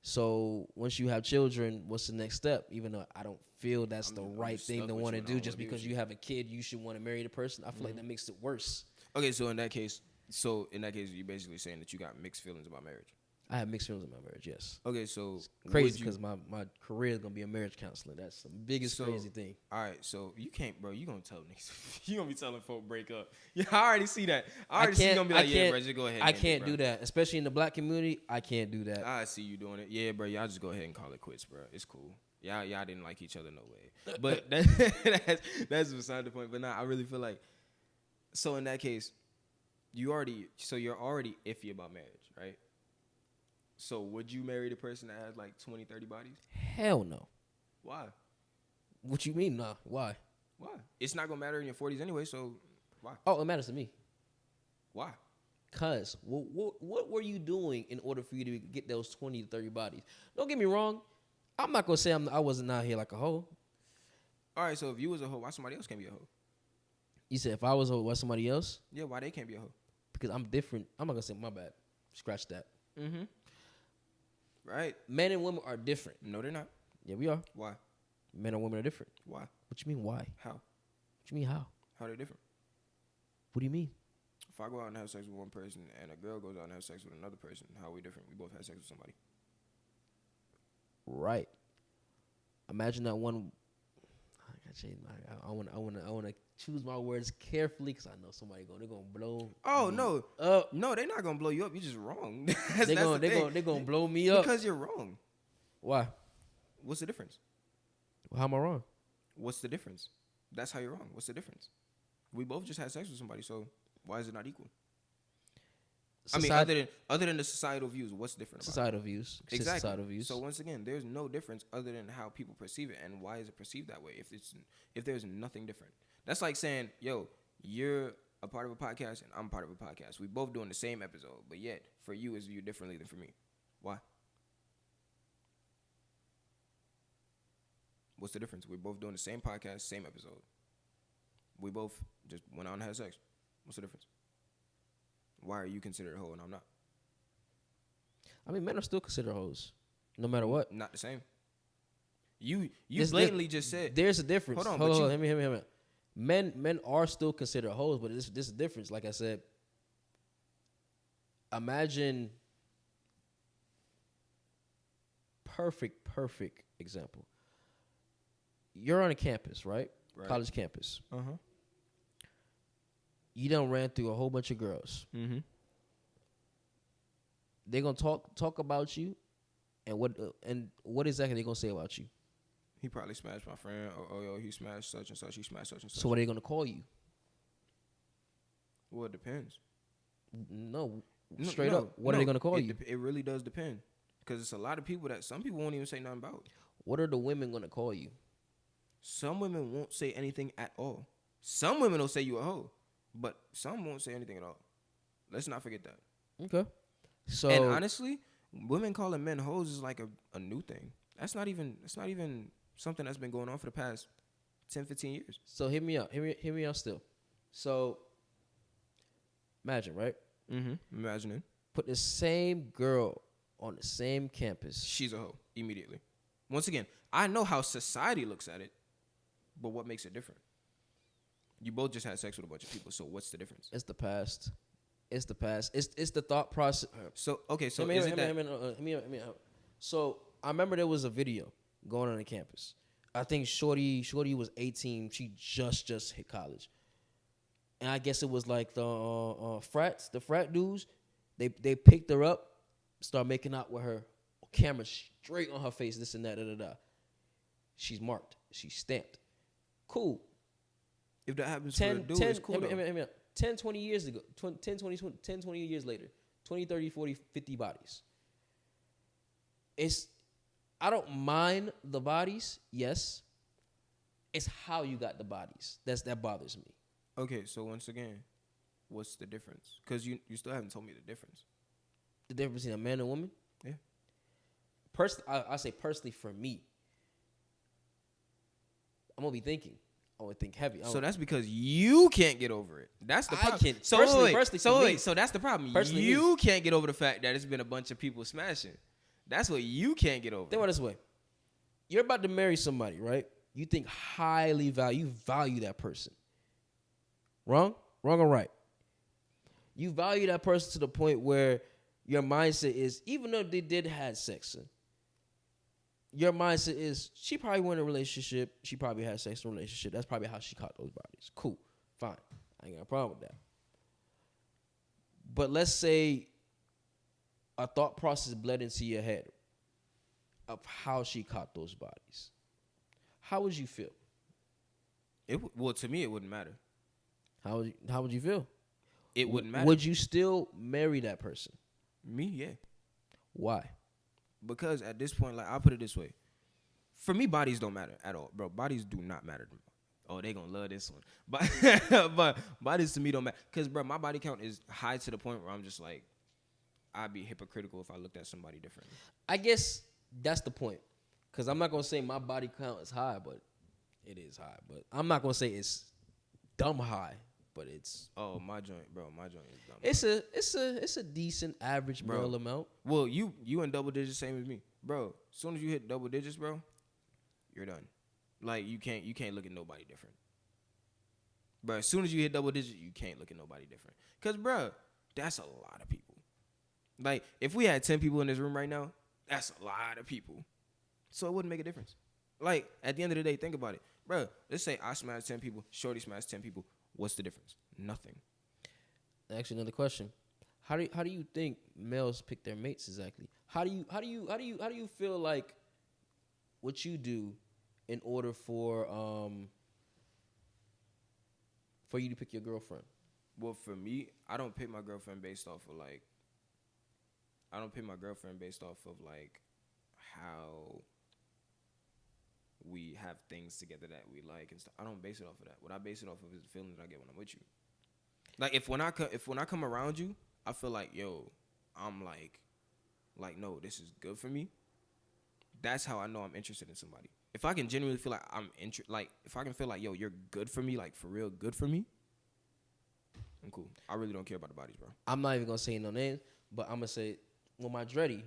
So once you have children, what's the next step? Even though I don't feel that's the right thing to want to do, just because you have a kid, you should want to marry the person. I feel like that makes it worse. Okay, so in that case, you're basically saying that you got mixed feelings about marriage. I have mixed feelings about marriage, yes. Okay, so it's crazy because my career is gonna be a marriage counselor. That's the biggest crazy thing. All right, so you can't, bro. You gonna tell niggas? You gonna be telling folk break up? Yeah, I already see that. I already see you gonna be like, yeah, bro, just go ahead. I can't do that, especially in the black community. I can't do that. I see you doing it. Yeah, bro. Y'all just go ahead and call it quits, bro. It's cool. Y'all didn't like each other, no way. But that's beside the point. But nah, I really feel like. So in that case, you're already iffy about marriage, right? So would you marry the person that has like 20, 30 bodies? Hell no. Why? What you mean, nah? Why? Why? It's not going to matter in your 40s anyway, so why? Oh, it matters to me. Why? Because what were you doing in order for you to get those 20 to 30 bodies? Don't get me wrong. I'm not going to say I wasn't out here like a hoe. All right, so if you was a hoe, why somebody else can't be a hoe? You said if I was a hoe, why somebody else? Yeah, why they can't be a hoe? Because I'm different. I'm not going to say my bad. Scratch that. Mm-hmm. Right. Men and women are different. No, they're not. Yeah, we are. Why? Men and women are different. Why? What you mean, why? How? What you mean, how? How they're different? What do you mean? If I go out and have sex with one person and a girl goes out and has sex with another person, how are we different? We both had sex with somebody. Right. Imagine that one. I want to choose my words carefully because I know they're gonna blow. Oh no, no, they're not gonna blow you up. You're just wrong. They're gonna blow me up because you're wrong. Why? What's the difference? How am I wrong? What's the difference? That's how you're wrong. What's the difference? We both just had sex with somebody, so why is it not equal? Other than the societal views, what's different about societal views. Exactly. Societal views. So once again, there's no difference other than how people perceive it, and why is it perceived that way? If there's nothing different, that's like saying, "Yo, you're a part of a podcast, and I'm part of a podcast. We both doing the same episode, but yet for you it's viewed differently than for me. Why? What's the difference? We're both doing the same podcast, same episode. We both just went out and had sex. What's the difference? Why are you considered a hoe and I'm not? I mean, men are still considered hoes, no matter what. Not the same. You blatantly just said there's a difference. Hold on, hold on. Hear me. Men are still considered hoes, but this is a difference. Like I said, imagine perfect example. You're on a campus, right? College campus. You done ran through a whole bunch of girls. Mm-hmm. They're gonna talk about you, and what exactly they gonna say about you? He probably smashed my friend. Oh, yo, he smashed such and such. He smashed such and such. So what are they gonna call you? Well, it depends. No, straight up. What are they gonna call you? It really does depend, because it's a lot of people that some people won't even say nothing about. What are the women gonna call you? Some women won't say anything at all. Some women will say you a hoe, but some won't say anything at all. Let's not forget that. Okay. So and honestly, women calling men hoes is like a new thing. That's not even something that's been going on for the past 10, 15 years. So hear me out. Hear me out still. So imagine, right? Mm-hmm. Imagining. Put the same girl on the same campus. She's a hoe immediately. Once again, I know how society looks at it, but what makes it different? You both just had sex with a bunch of people, so what's the difference? It's the past. It's the past. It's the thought process. So okay, so So I remember there was a video going on the campus. I think Shorty was 18. She just hit college, and I guess it was like the frat dudes. They picked her up, start making out with her, camera straight on her face, this and that, She's marked. She's stamped. Cool. If that happens for a dude, it's cool. 10, 20 years ago, 10, 20 years later, 20, 30, 40, 50 bodies. I don't mind the bodies, yes. It's how you got the bodies. That bothers me. Okay, so once again, what's the difference? Because you still haven't told me the difference. The difference between a man and a woman? Yeah. I say personally for me, I'm going to be thinking. I would think heavy. So that's because you can't get over it. That's the problem. So that's the problem. You can't get over the fact that it's been a bunch of people smashing. That's what you can't get over. Think about it this way. You're about to marry somebody, right? You think highly you value that person. Wrong? Wrong or right? You value that person to the point where your mindset is, even though they did have sex, your mindset is, she probably went in a relationship. She probably had sex in a relationship. That's probably how she caught those bodies. Cool. Fine. I ain't got a problem with that. But let's say a thought process bled into your head of how she caught those bodies. How would you feel? Well, to me, it wouldn't matter. How would you feel? It wouldn't matter. Would you still marry that person? Me, yeah. Why? Because at this point, like, I'll put it this way. For me, bodies don't matter at all, bro. Bodies do not matter to me. Oh, they gonna love this one. But bodies to me don't matter. Because, bro, my body count is high to the point where I'm just like, I'd be hypocritical if I looked at somebody differently. I guess that's the point. Because I'm not going to say my body count is high, but it is high. But I'm not going to say it's dumb high, but it's... Oh, my joint, bro. My joint is dumb. It's a decent average male amount. Well, you in double digits, same as me. Bro, as soon as you hit double digits, bro, you're done. Like, you can't look at nobody different. Bro, as soon as you hit double digits, you can't look at nobody different. Because, bro, that's a lot of people. Like, if we had 10 people in this room right now, that's a lot of people. So it wouldn't make a difference. Like, at the end of the day, think about it. Bro, let's say I smashed 10 people, Shorty smashed 10 people. What's the difference? Nothing. Actually, another question. How do you think males pick their mates exactly? How do you feel like what you do in order for for you to pick your girlfriend? Well, for me, I don't pick my girlfriend based off of like. I don't pick my girlfriend based off of like how we have things together that we like and stuff. I don't base it off of that. What I base it off of is the feelings that I get when I'm with you. Like if when I come around you, I feel like I'm like no, this is good for me. That's how I know I'm interested in somebody. If I can genuinely feel like if I can feel like you're good for me, like for real good for me, I'm cool. I really don't care about the bodies, bro. I'm not even gonna say no names, but I'm gonna say, well, my Dreddy,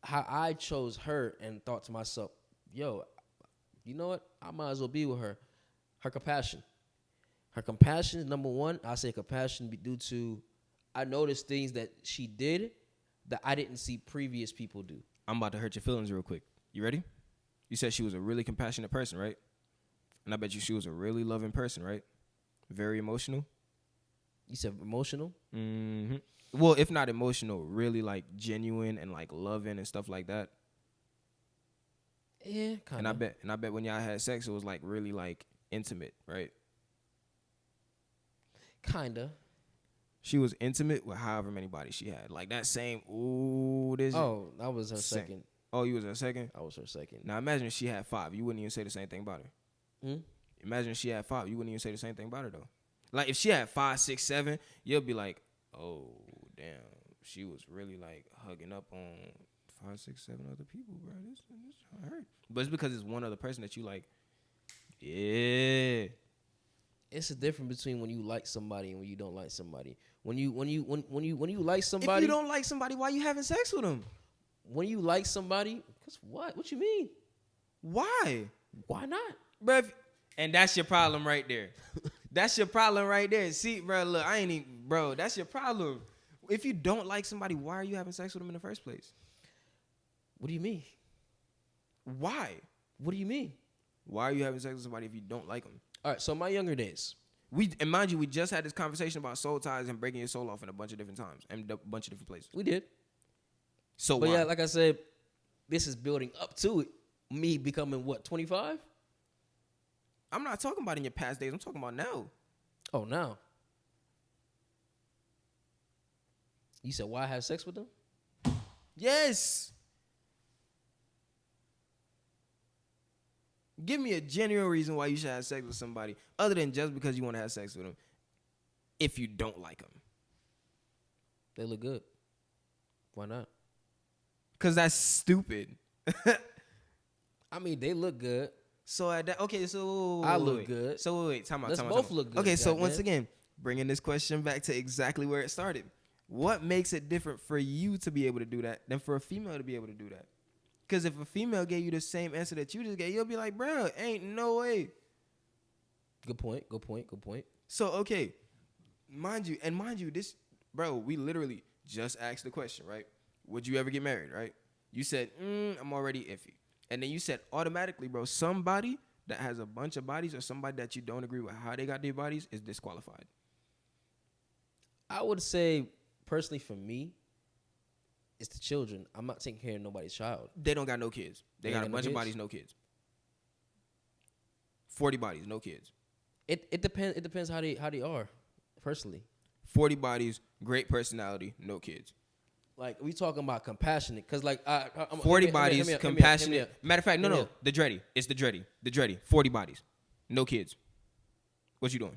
how I chose her and thought to myself, yo, you know what? I might as well be with her. Her compassion. Her compassion is number one. I say compassion due to I noticed things that she did that I didn't see previous people do. I'm about to hurt your feelings real quick. You ready? You said she was a really compassionate person, right? And I bet you she was a really loving person, right? Very emotional. You said emotional? Mm-hmm. Well, if not emotional, really like genuine and like loving and stuff like that. Yeah, kind of. And I bet when y'all had sex, it was like really like intimate, right? Kinda. She was intimate with however many bodies she had. Like that same, ooh, this. Oh, that was her second. Oh, you was her second? I was her second. Now imagine if she had 5. You wouldn't even say the same thing about her. Imagine if she had 5. You wouldn't even say the same thing about her though. Like if she had 5, 6, 7, you'll be like, oh damn, she was really like hugging up on 5, 6, 7 other people, bro. This hurt. But it's because it's one other person that you like. Yeah. It's a difference between when you like somebody and when you don't like somebody. When you like somebody, If you don't like somebody, why you having sex with them? When you like somebody, cause what? What you mean? Why? Why not, Bro, and that's your problem right there. That's your problem right there. See, bro, look, I ain't even, bro, that's your problem. If you don't like somebody, why are you having sex with them in the first place? What do you mean? Why? What do you mean? Why are you having sex with somebody if you don't like them? All right, so my younger days. And mind you, we just had this conversation about soul ties and breaking your soul off in a bunch of different times and a bunch of different places. We did. So but why? yeah, like I said, this is building up to it. Me becoming what, 25? I'm not talking about in your past days. I'm talking about now. Oh, now. You said why have sex with them? Yes. Give me a genuine reason why you should have sex with somebody other than just because you want to have sex with them if you don't like them. They look good. Why not? Because that's stupid. I mean, they look good. So at that, okay, so I look good. So wait, time out. Let's both look good. Okay, so goddamn. once again, bringing this question back to exactly where it started. What makes it different for you to be able to do that than for a female to be able to do that? Because if a female gave you the same answer that you just gave, you'll be like, bro, ain't no way. Good point. Good point. Good point. So, okay, mind you, this, bro, we literally just asked the question, right? Would you ever get married, right? You said, I'm already iffy. And then you said automatically, bro, somebody that has a bunch of bodies or somebody that you don't agree with how they got their bodies is disqualified. I would say, personally for me, it's the children. I'm not taking care of nobody's child. They don't got no kids. They got a bunch of bodies, no kids. 40 bodies, no kids. It depends. It depends how they are, personally. 40 bodies, great personality, no kids. Like we talking about compassionate, cause like 40 bodies, compassionate. Matter of fact, no, the Dreddy. It's the Dreddy. The Dreddy. 40 bodies, no kids. What you doing?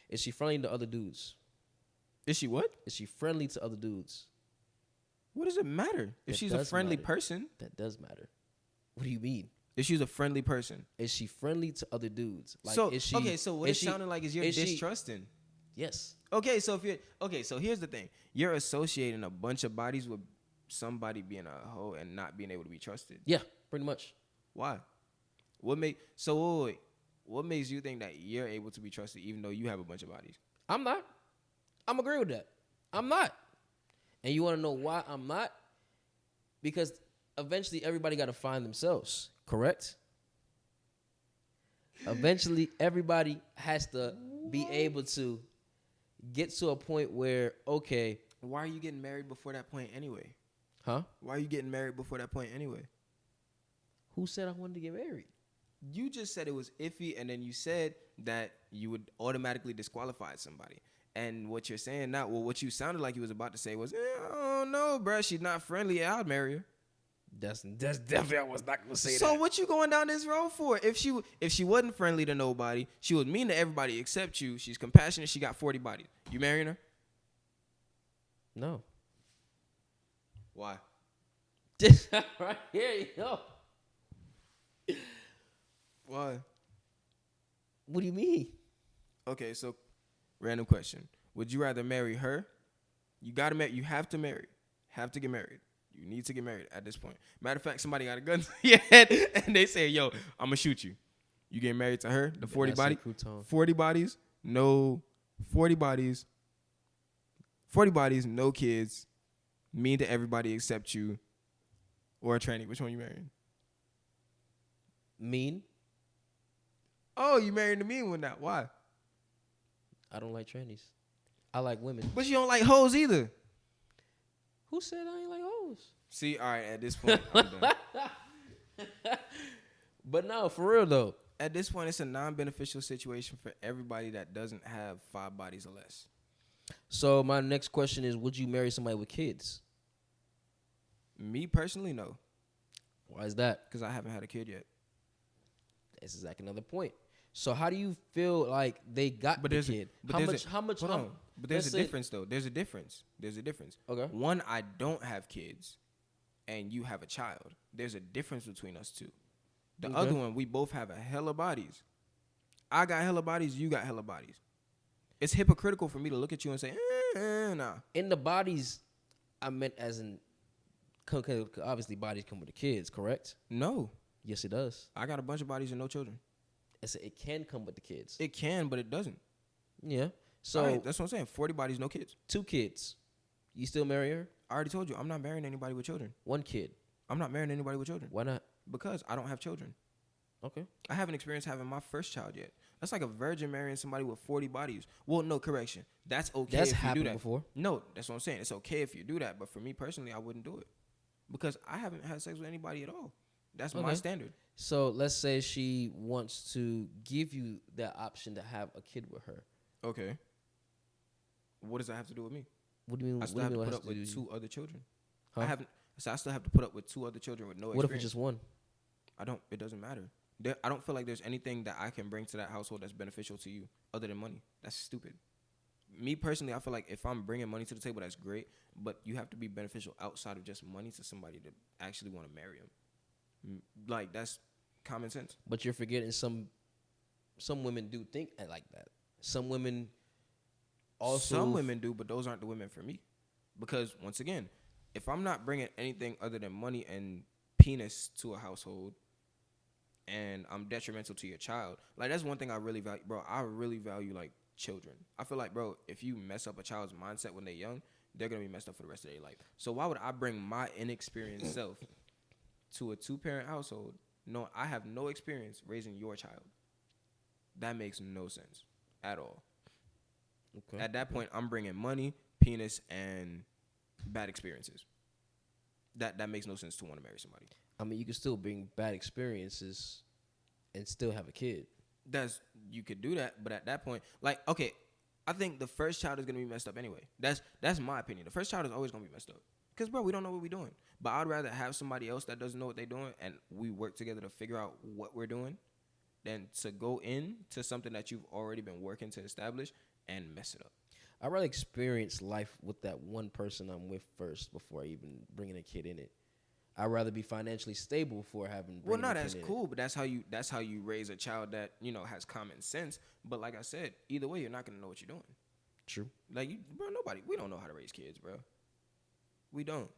Is she friendly to other dudes? Is she what? Is she friendly to other dudes? What does it matter if she's a friendly person? That does matter. What do you mean? If she's a friendly person, is she friendly to other dudes? Like, so is she, okay, so what it's sounding like is you're distrusting. Yes. Okay, so so here's the thing: you're associating a bunch of bodies with somebody being a hoe and not being able to be trusted. Yeah, pretty much. Why? What makes you think that you're able to be trusted even though you have a bunch of bodies? I'm not. I'm agree with that. I'm not. And you want to know why I'm not? Because eventually everybody got to find themselves, correct? Eventually everybody has to be able to get to a point where, okay. Why are you getting married before that point anyway? Huh? Why are you getting married before that point anyway? Who said I wanted to get married? You just said it was iffy, and then you said that you would automatically disqualify somebody. And what you're saying now, well, what you sounded like you was about to say was, oh no, bruh, she's not friendly. Yeah, I'd marry her. That's definitely I was not gonna say So that. what you going down this road for? If she wasn't friendly to nobody, she was mean to everybody except you. She's compassionate. She got 40 bodies. You marrying her? No. Why? Just right here, you know. Why? What do you mean? Okay, so random question. Would you rather marry her? You gotta marry. You have to marry. Have to get married. You need to get married at this point. Matter of fact, somebody got a gun to your head and they say, "Yo, I'm gonna shoot you." You getting married to her? The 40 body, 40 bodies, no 40 bodies, 40 bodies, no kids, mean to everybody except you, or a tranny. Which one you marrying? Mean? Oh, you marrying the mean one now? Why? I don't like trannies. I like women. But you don't like hoes either. Who said I ain't like hoes? See, all right, at this point, I'm done. But no, for real though. At this point, it's a non-beneficial situation for everybody that doesn't have 5 bodies or less. So my next question is, would you marry somebody with kids? Me personally, no, Why is that? because I haven't had a kid yet. This is like another point. So how do you feel like they got the kid? How much? Hold on. But there's let's a say- difference, though. There's a difference. Okay. One, I don't have kids, and you have a child. There's a difference between us two. The Okay. other one, we both have a hella bodies. I got hella bodies. You got hella bodies. It's hypocritical for me to look at you and say, nah. In the bodies, I meant as in, obviously bodies come with the kids, correct? No. Yes, it does. I got a bunch of bodies and no children. It can come with the kids. It can, but it doesn't. Yeah. So Right, that's what I'm saying. 40 bodies, no kids. 2 kids. You still marry her? I already told you, I'm not marrying anybody with children. 1 kid. I'm not marrying anybody with children Why not? because I don't have children. Okay. I haven't experienced having my first child yet. That's like a virgin marrying somebody with 40 bodies. Well, no, correction. That's okay That's if you do happened that. before. No, that's what I'm saying. It's okay if you do that. But for me personally, I wouldn't do it because I haven't had sex with anybody at all. That's my Okay. standard. So let's say she wants to give you that option to have a kid with her. Okay. What does that have to do with me? What do you mean? I still have to what put has up with do 2 other children. Huh? I still have to put up with 2 other children with no What if experience. it's just one? It doesn't matter. I don't feel like there's anything that I can bring to that household that's beneficial to you other than money. That's stupid. Me personally, I feel like if I'm bringing money to the table, that's great. But you have to be beneficial outside of just money to somebody to actually want to marry him. Like, that's common sense. But you're forgetting some women do think like that. Some women also. Some women do, but those aren't the women for me. Because, once again, if I'm not bringing anything other than money and penis to a household, and I'm detrimental to your child, like, that's one thing I really value, bro. I really value, like, children. I feel like, bro, if you mess up a child's mindset when they're young, they're gonna be messed up for the rest of their life. So why would I bring my inexperienced self to a 2-parent household knowing I have no experience raising your child? That makes no sense at all. Okay. At that point, I'm bringing money, penis, and bad experiences. That makes no sense to want to marry somebody. I mean, you can still bring bad experiences and still have a kid. You could do that, but at that point, like, okay, I think the first child is gonna be messed up anyway. That's my opinion. The first child is always gonna be messed up. Cause, bro, we don't know what we're doing. But I'd rather have somebody else that doesn't know what they're doing and we work together to figure out what we're doing than to go into something that you've already been working to establish and mess it up. I'd rather experience life with that one person I'm with first before even bringing a kid in it. I'd rather be financially stable before having. Well, no, that's cool, but that's how you raise a child that, you know, has common sense. But like I said, either way, you're not gonna know what you're doing. True. Like, we don't know how to raise kids, bro. We don't.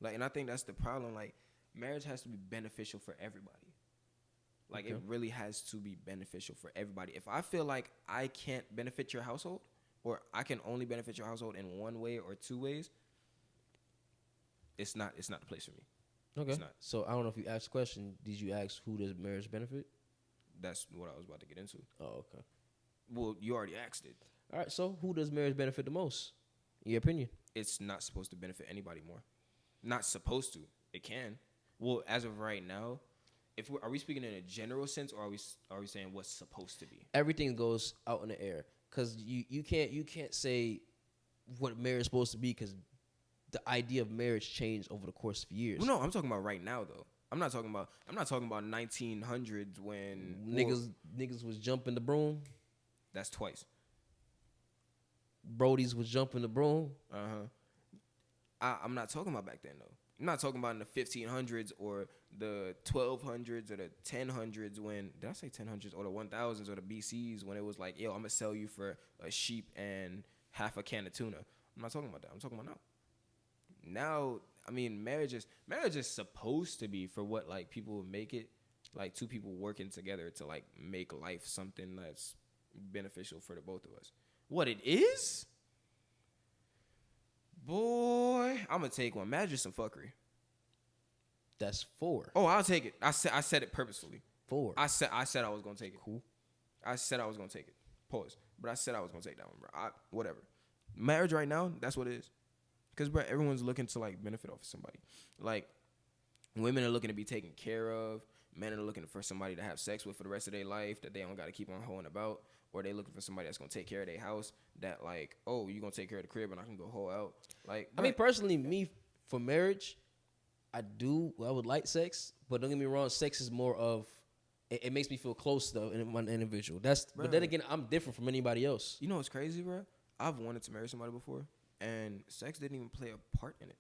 Like, and I think that's the problem. Like, marriage has to be beneficial for everybody. Like, Okay. it really has to be beneficial for everybody. If I feel like I can't benefit your household, or I can only benefit your household in one way or 2 ways, it's not the place for me. Okay. It's not. So I don't know if you asked the question. Did you ask who does marriage benefit? That's what I was about to get into. Oh, okay. Well, you already asked it. All right. So who does marriage benefit the most? In your opinion? It's not supposed to benefit anybody more. Not supposed to. It can. Well, as of right now, are we speaking in a general sense, or are we saying what's supposed to be? Everything goes out in the air because you can't say what marriage is supposed to be because the idea of marriage changed over the course of years. Well, no, I'm talking about right now though. I'm not talking about 1900s when niggas was jumping the broom. That's twice. Brodies was jumping the broom. I'm not talking about back then though. I'm not talking about in the 1500s or the 1200s or the 1000s when, did I say 1000s, or the 1000s or the BCs when it was like, yo, I'm gonna sell you for a sheep and half a can of tuna. I'm not talking about that. I'm talking about now. Now, I mean, marriage is supposed to be for what like people make it, like two people working together to like make life something that's beneficial for the both of us. What it is? Boy, I'm gonna take one. Marriage is some fuckery. That's 4. Oh, I'll take it. I said it purposefully. 4. I said I was gonna take it. Cool. I said I was gonna take it. Pause. But I said I was gonna take that one, bro. Whatever. Marriage right now, that's what it is. Cause bro, everyone's looking to like benefit off of somebody. Like women are looking to be taken care of. Men are looking for somebody to have sex with for the rest of their life that they don't got to keep on hoeing about. Or they looking for somebody that's gonna take care of their house. That like, oh, you gonna take care of the crib and I can go hoe out. Like, I mean, personally, me for marriage, I would like sex, but don't get me wrong, sex is more of it makes me feel close to one individual. But then again, I'm different from anybody else. You know what's crazy, bro? I've wanted to marry somebody before, and sex didn't even play a part in it.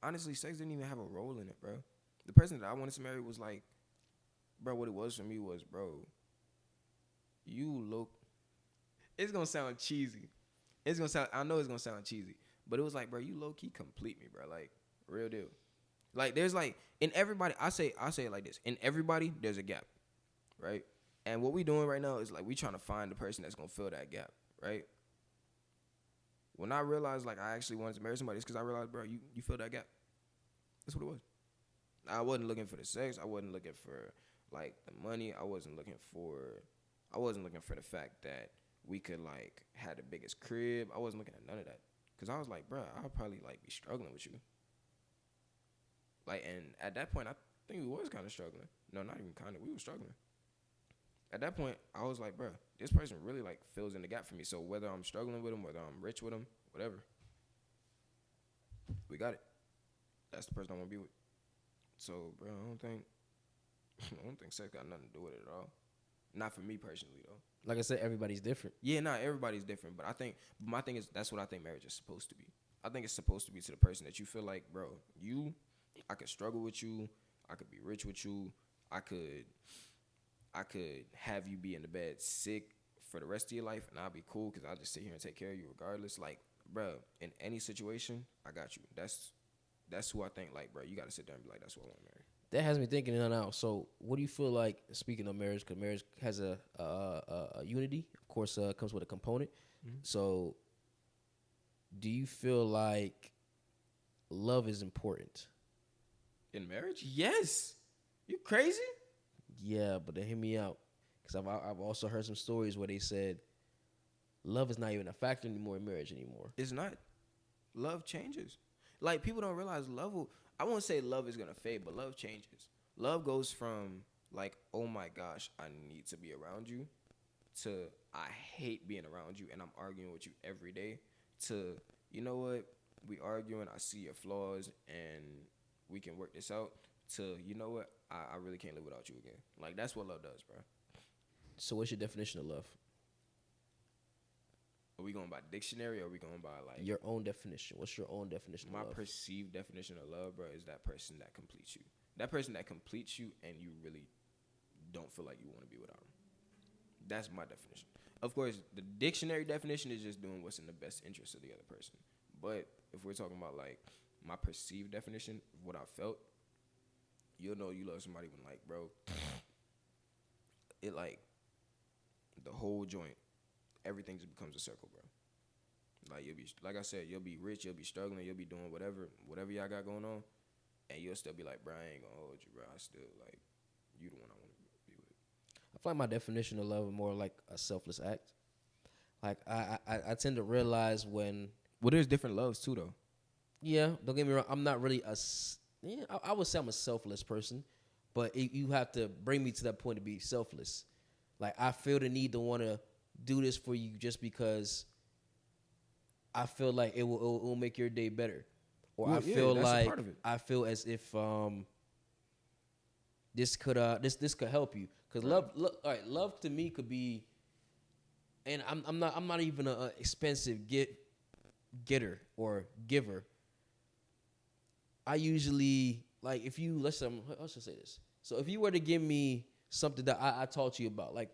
Honestly, sex didn't even have a role in it, bro. The person that I wanted to marry was like, bro, what it was for me was, bro, it's gonna sound cheesy. I know it's gonna sound cheesy, but it was like, bro, you low key complete me, bro. Like, real deal. Like, there's like, in everybody, I say it like this. In everybody, there's a gap, right? And what we doing right now is like, we trying to find the person that's gonna fill that gap, right? When I realized like I actually wanted to marry somebody, it's because I realized, bro, you fill that gap. That's what it was. I wasn't looking for the sex. I wasn't looking for like the money. I wasn't looking for the fact that we could like have the biggest crib. I wasn't looking at none of that. Cause I was like, bro, I'll probably like be struggling with you. Like, and at that point, I think we was kind of struggling. No, not even kind of. We were struggling. At that point, I was like, bro, this person really like fills in the gap for me. So whether I'm struggling with him, whether I'm rich with him, whatever, we got it. That's the person I want to be with. So, bro, I don't think sex got nothing to do with it at all. Not for me personally, though. Like I said, everybody's different. Yeah, everybody's different. But my thing is, that's what I think marriage is supposed to be. I think it's supposed to be to the person that you feel like, bro, I could struggle with you. I could be rich with you. I could have you be in the bed sick for the rest of your life, and I'll be cool because I'll just sit here and take care of you regardless. Like, bro, in any situation, I got you. That's who I think, like, bro, you got to sit there and be like, that's who I want to marry. That has me thinking now. So, what do you feel like, speaking of marriage, because marriage has a unity, of course, comes with a component. Mm-hmm. So, do you feel like love is important? In marriage? Yes. You crazy? Yeah, but then hear me out. Because I've also heard some stories where they said love is not even a factor anymore in marriage anymore. It's not. Love changes. Like, people don't realize I won't say love is going to fade, but love changes. Love goes from, like, oh my gosh, I need to be around you, to I hate being around you and I'm arguing with you every day, to, you know what, we arguing, I see your flaws and we can work this out, to, you know what, I really can't live without you again. Like, that's what love does, bro. So what's your definition of love? Are we going by dictionary or are we going by, like... Your own definition. What's your own definition of love? My perceived definition of love, bro, is that person that completes you. That person that completes you and you really don't feel like you want to be without them. That's my definition. Of course, the dictionary definition is just doing what's in the best interest of the other person. But if we're talking about, like, my perceived definition of what I felt, you'll know you love somebody when, like, bro, it, like, the whole joint, everything just becomes a circle, bro. Like, you'll be, like I said, you'll be rich, you'll be struggling, you'll be doing whatever y'all got going on, and you'll still be like, bro, I ain't gonna hold you, bro. I still, like, you the one I want to be with. I find my definition of love more like a selfless act. Like, I tend to realize when... Well, there's different loves, too, though. Yeah, don't get me wrong. I'm not really I would say I'm a selfless person, but you have to bring me to that point to be selfless. Like I feel the need to want to do this for you just because I feel like it will make your day better, or Well, I yeah, feel that's a like part of it. I feel as if this could help you because Right. all right, love to me could be, and I'm not even a expensive getter or giver. I usually like if you let's just say this. So if you were to give me something that I taught you about, like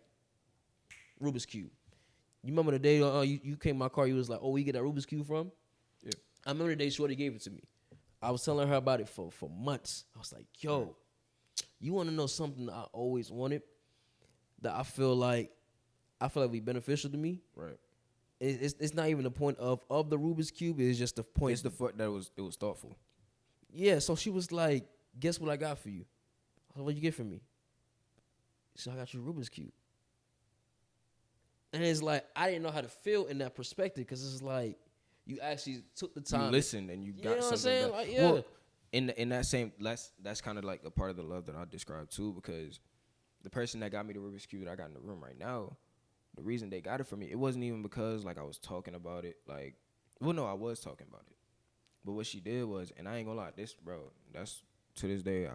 Rubik's Cube. You remember the day you came in my car, you was like, oh, where you get that Rubik's Cube from? Yeah. I remember the day Shorty gave it to me. I was telling her about it for months. I was like, yo, you want to know something that I always wanted that I feel like would be beneficial to me? Right. It's not even the point of the Rubik's Cube. It's just the point. It's the foot that it was thoughtful. Yeah, so she was like, guess what I got for you? I said, what'd you get for me? She said, I got you a Rubik's Cube. And it's like, I didn't know how to feel in that perspective because it's like, you actually took the time. You listened and you got know what I'm something. saying? That, Like, yeah. Well, in that same, that's kind of like a part of the love that I describe too, because the person that got me the Rubik's Cube that I got in the room right now, the reason they got it for me, it wasn't even because like I was talking about it. Like, well, no, I was talking about it. But what she did was, and I ain't gonna lie, this, bro, that's to this day,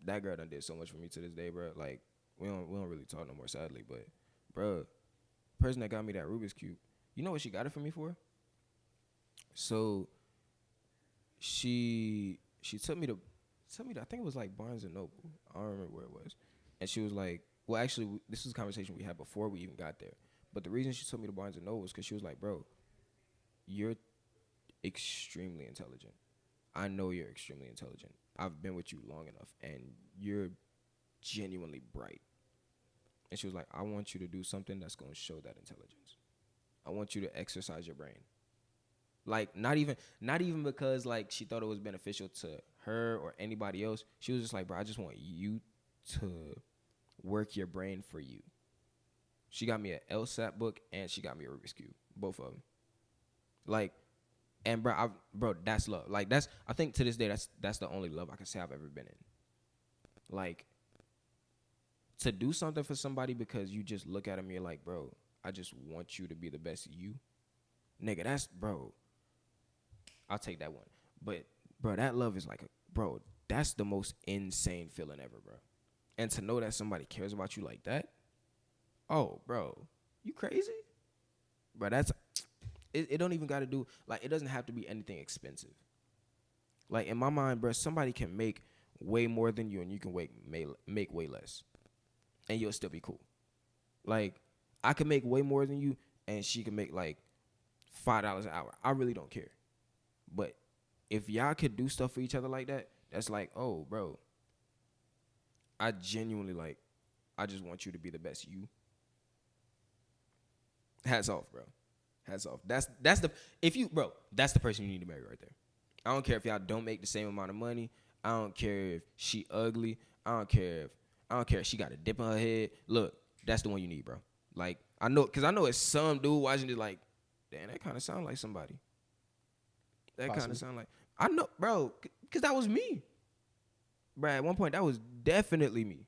that girl done did so much for me to this day, bro. Like, we don't really talk no more, sadly. But, bro, person that got me that Rubik's Cube, you know what she got it for me for? So, she took me to, I think it was like Barnes and Noble. I don't remember where it was. And she was like, well, actually, this was a conversation we had before we even got there. But the reason she took me to Barnes and Noble was because she was like, bro, you're extremely intelligent. I know you're extremely intelligent. I've been with you long enough, and you're genuinely bright. And she was like, I want you to do something that's going to show that intelligence. I want you to exercise your brain. Like, not even because, like, she thought it was beneficial to her or anybody else. She was just like, bro, I just want you to work your brain for you. She got me an LSAT book, and she got me a Rubik's Cube. Both of them. Like, and bro, that's love. Like, I think to this day, that's the only love I can say I've ever been in. Like, to do something for somebody because you just look at them and you're like, bro, I just want you to be the best you. Nigga, that's, bro, I'll take that one. But, bro, that love is like, bro, that's the most insane feeling ever, bro. And to know that somebody cares about you like that, oh, bro, you crazy? Bro, that's, it don't even got to do, like, it doesn't have to be anything expensive. Like, in my mind, bro, somebody can make way more than you and you can make way less. And you'll still be cool. Like, I can make way more than you and she can make, like, $5 an hour. I really don't care. But if y'all could do stuff for each other like that, that's like, oh, bro, I genuinely, like, I just want you to be the best you. Hats off, bro. Hats off. That's the person you need to marry right there. I don't care if y'all don't make the same amount of money. I don't care if she ugly. I don't care if she got a dip in her head. Look, that's the one you need, bro. Like, I know it's some dude watching it like, damn, that kind of sound like somebody. That kind of sound like, I know, bro, because that was me. Bro, at one point, that was definitely me.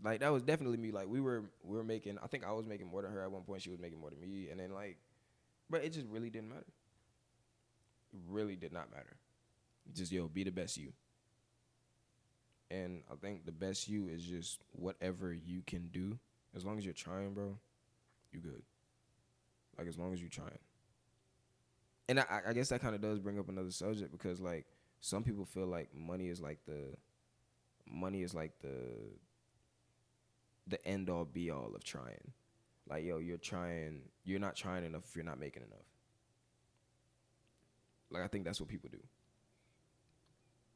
Like, that was definitely me. Like, we were making, I think I was making more than her at one point. She was making more than me. And then, like, bro, it just really didn't matter. It really did not matter. Just, yo, be the best you. And I think the best you is just whatever you can do. As long as you're trying, bro, you good. Like, as long as you're trying. And I guess that kind of does bring up another subject because, like, some people feel like money is like the end all be all of trying. Like, yo, you're not trying enough if you're not making enough. Like, I think that's what people do.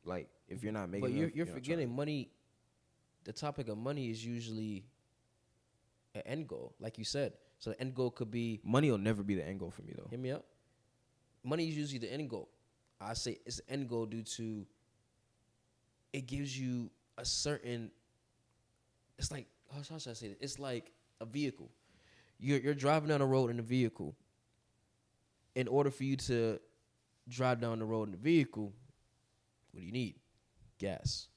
Like, if you're not making enough, you're forgetting money. The topic of money is usually an end goal, like you said. So the end goal could be, money will never be the end goal for me, though. hear me out. Money is usually the end goal. I say it's the end goal due to it gives you a certain. It's like, how should I say it? It's like a vehicle. You're driving down the road in a vehicle. In order for you to drive down the road in the vehicle, what do you need? Gas.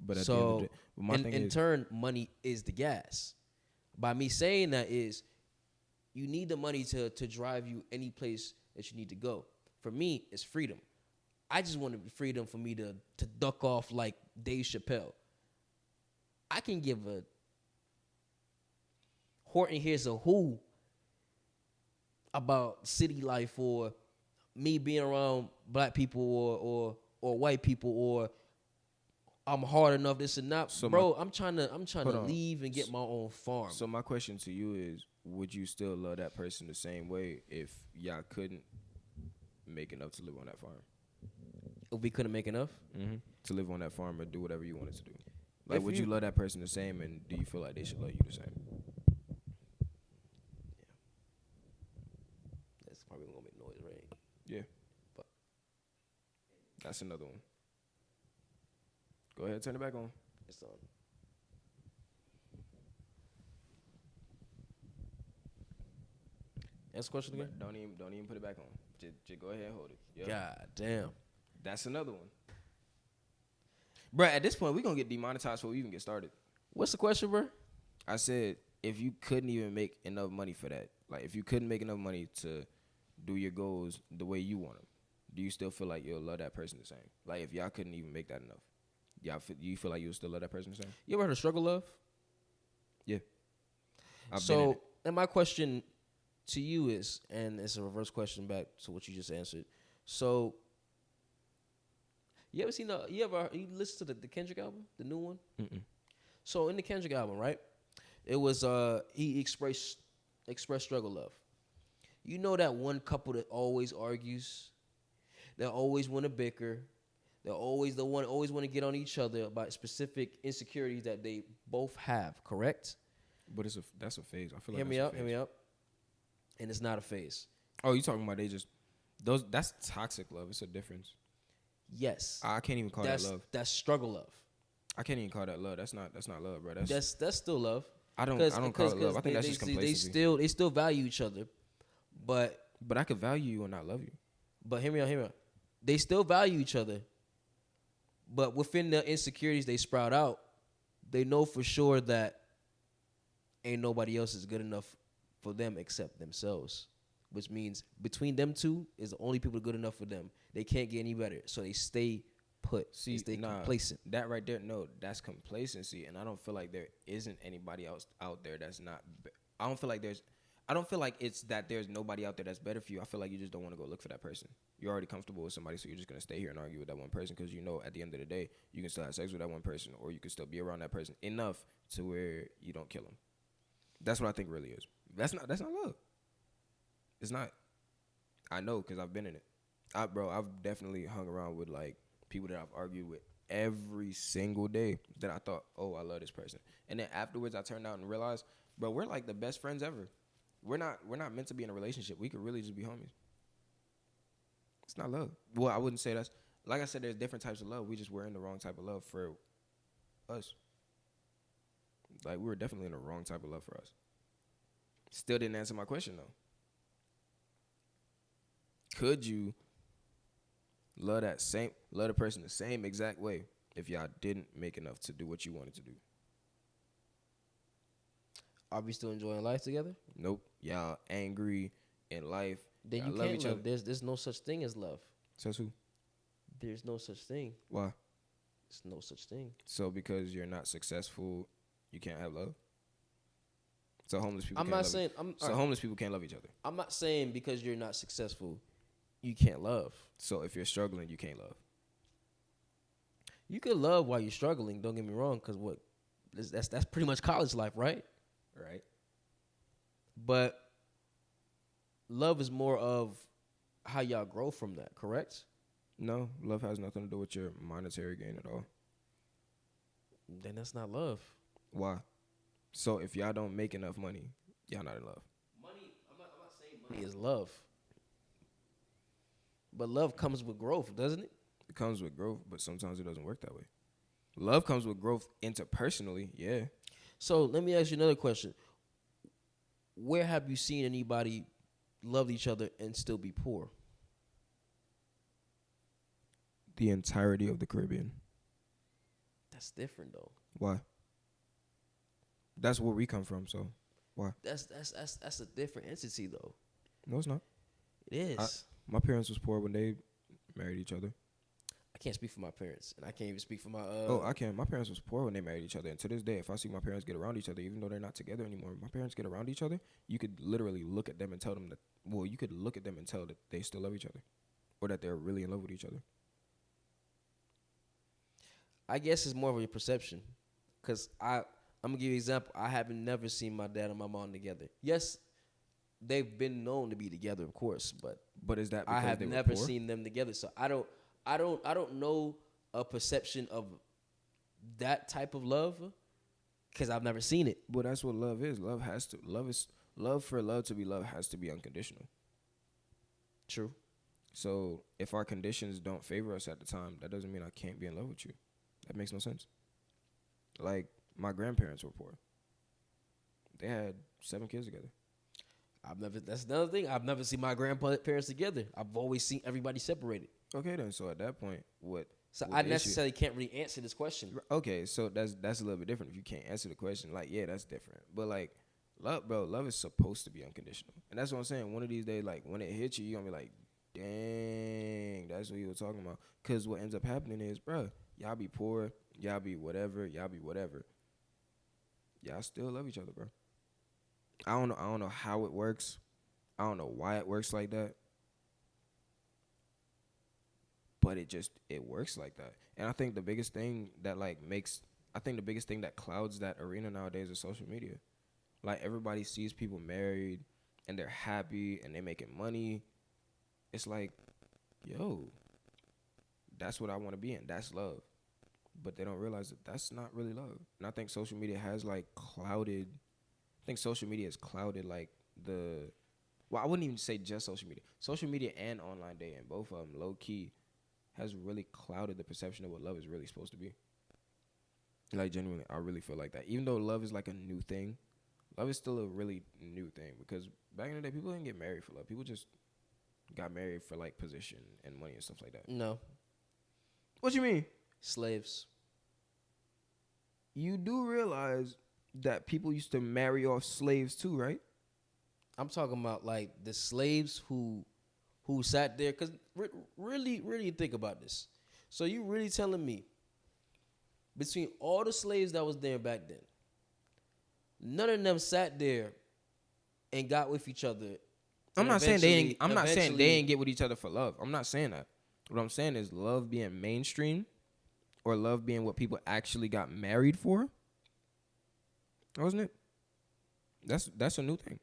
But at the end of the day, but my thing in is, turn, money is the gas. By me saying that is, you need the money to drive you any place that you need to go. For me, it's freedom. I just want freedom for me to duck off like Dave Chappelle. I can give a Horton here's a who about city life or me being around black people or white people or I'm hard enough this and that. So bro, I'm trying to leave and get my own farm. So my question to you is, would you still love that person the same way if y'all couldn't make enough to live on that farm? If we couldn't make enough? Mm-hmm. To live on that farm or do whatever you wanted to do. Like, would you love that person the same, and do you feel like they should love you the same? Yeah. That's probably gonna make noise, right? Yeah. But that's another one. Go ahead, turn it back on. It's on. Ask the question again. Don't even put it back on. Just go ahead and hold it. Yep. God damn. That's another one. Bruh, at this point, we're going to get demonetized before we even get started. What's the question, bro? I said, if you couldn't even make enough money for that, like if you couldn't make enough money to do your goals the way you want them, do you still feel like you'll love that person the same? Like if y'all couldn't even make that enough, do you feel like you'll still love that person the same? You ever heard of struggle love? Yeah. And my question to you is, and it's a reverse question back to what you just answered. So, you listen to the Kendrick album, the new one? Mm-mm. So in the Kendrick album, right, it was he expressed struggle love. You know that one couple that always argues, that always want to bicker, that always want to get on each other about specific insecurities that they both have, correct? But that's a phase. I feel like Hear me out. And it's not a phase. Oh, you talking about that's toxic love. It's a difference. Yes. I can't even call that love. That's struggle love. I can't even call that love. That's not love, bro. That's still love. I don't call it love. I think that's just complacency. They still value each other. But I could value you and not love you. But hear me out. They still value each other. But within the insecurities they sprout out, they know for sure that ain't nobody else is good enough for them except themselves. Which means between them two is the only people good enough for them. They can't get any better. So they stay put. They stay complacent. That right there, no, that's complacency. And I don't feel like there isn't anybody else out there that's not. I don't feel like it's that there's nobody out there that's better for you. I feel like you just don't want to go look for that person. You're already comfortable with somebody, so you're just going to stay here and argue with that one person because you know at the end of the day, you can still have sex with that one person or you can still be around that person enough to where you don't kill them. That's what I think really is. That's not love. It's not. I know because I've been in it. I've definitely hung around with like people that I've argued with every single day that I thought, oh, I love this person. And then afterwards I turned out and realized, bro, we're like the best friends ever. We're not meant to be in a relationship. We could really just be homies. It's not love. Well, I wouldn't say that's, like I said, there's different types of love. We just were in the wrong type of love for us. Like we were definitely in the wrong type of love for us. Still didn't answer my question though. Could you love the person the same exact way if y'all didn't make enough to do what you wanted to do? Are we still enjoying life together? Nope. Y'all angry in life. Then you can't love. There's no such thing as love. Says who? There's no such thing. Why? There's no such thing. So because you're not successful, you can't have love? So homeless people homeless people can't love each other. I'm not saying because you're not successful, you can't love. So if you're struggling, you can't love. You can love while you're struggling, don't get me wrong, because that's pretty much college life, right? Right. But love is more of how y'all grow from that, correct? No, love has nothing to do with your monetary gain at all. Then that's not love. Why? So if y'all don't make enough money, y'all not in love. Money, I'm not saying money is love. But love comes with growth, doesn't it? It comes with growth, but sometimes it doesn't work that way. Love comes with growth interpersonally, yeah. So let me ask you another question. Where have you seen anybody love each other and still be poor? The entirety of the Caribbean. That's different though. Why? That's where we come from. So why? That's a different entity though. No, it's not. It is. My parents was poor when they married each other. I can't speak for my parents, and I can't even speak for my. I can. My parents was poor when they married each other, and to this day, if I see my parents get around each other, even though they're not together anymore, my parents get around each other, you could literally look at them and tell them that. Well, you could look at them and tell that they still love each other, or that they're really in love with each other. I guess it's more of a perception, cause I'm gonna give you an example. I haven't never seen my dad and my mom together. Yes, they've been known to be together, of course, but is that I because have they were never poor? seen them together. So I don't know a perception of that type of love, cause I've never seen it. But that's what love is. Love for love to be love has to be unconditional. True. So if our conditions don't favor us at the time, that doesn't mean I can't be in love with you. That makes no sense. Like, my grandparents were poor. They had 7 kids together. That's another thing. I've never seen my grandparents together. I've always seen everybody separated. Okay, then. So at that point, what? So what I the necessarily can't really answer this question. issue? Okay, so that's a little bit different. If you can't answer the question, like, yeah, that's different. But like, love is supposed to be unconditional, and that's what I'm saying. One of these days, like, when it hits you, you're gonna be like, dang, that's what you were talking about. Cause what ends up happening is, bro, y'all be poor, y'all be whatever, y'all still love each other, bro. I don't know how it works. I don't know why it works like that. But it works like that. And I think the biggest thing that clouds that arena nowadays is social media. Like, everybody sees people married and they're happy and they're making money. It's like, yo, that's what I want to be in. That's love. But they don't realize that that's not really love. And I think social media has clouded like I wouldn't even say just social media. Social media and online dating, both of them low key, has really clouded the perception of what love is really supposed to be. Like, genuinely, I really feel like that. Even though love is like a new thing, love is still a really new thing, because back in the day, people didn't get married for love. People just got married for like position and money and stuff like that. No. What you mean? Slaves. You do realize that people used to marry off slaves too, right? I'm talking about like the slaves who sat there, because really think about this. So you really telling me between all the slaves that was there back then, none of them sat there and got with each other? I'm not saying they ain't get with each other for love. I'm not saying that. What I'm saying is love being mainstream, or love being what people actually got married for. Wasn't it? That's a new thing.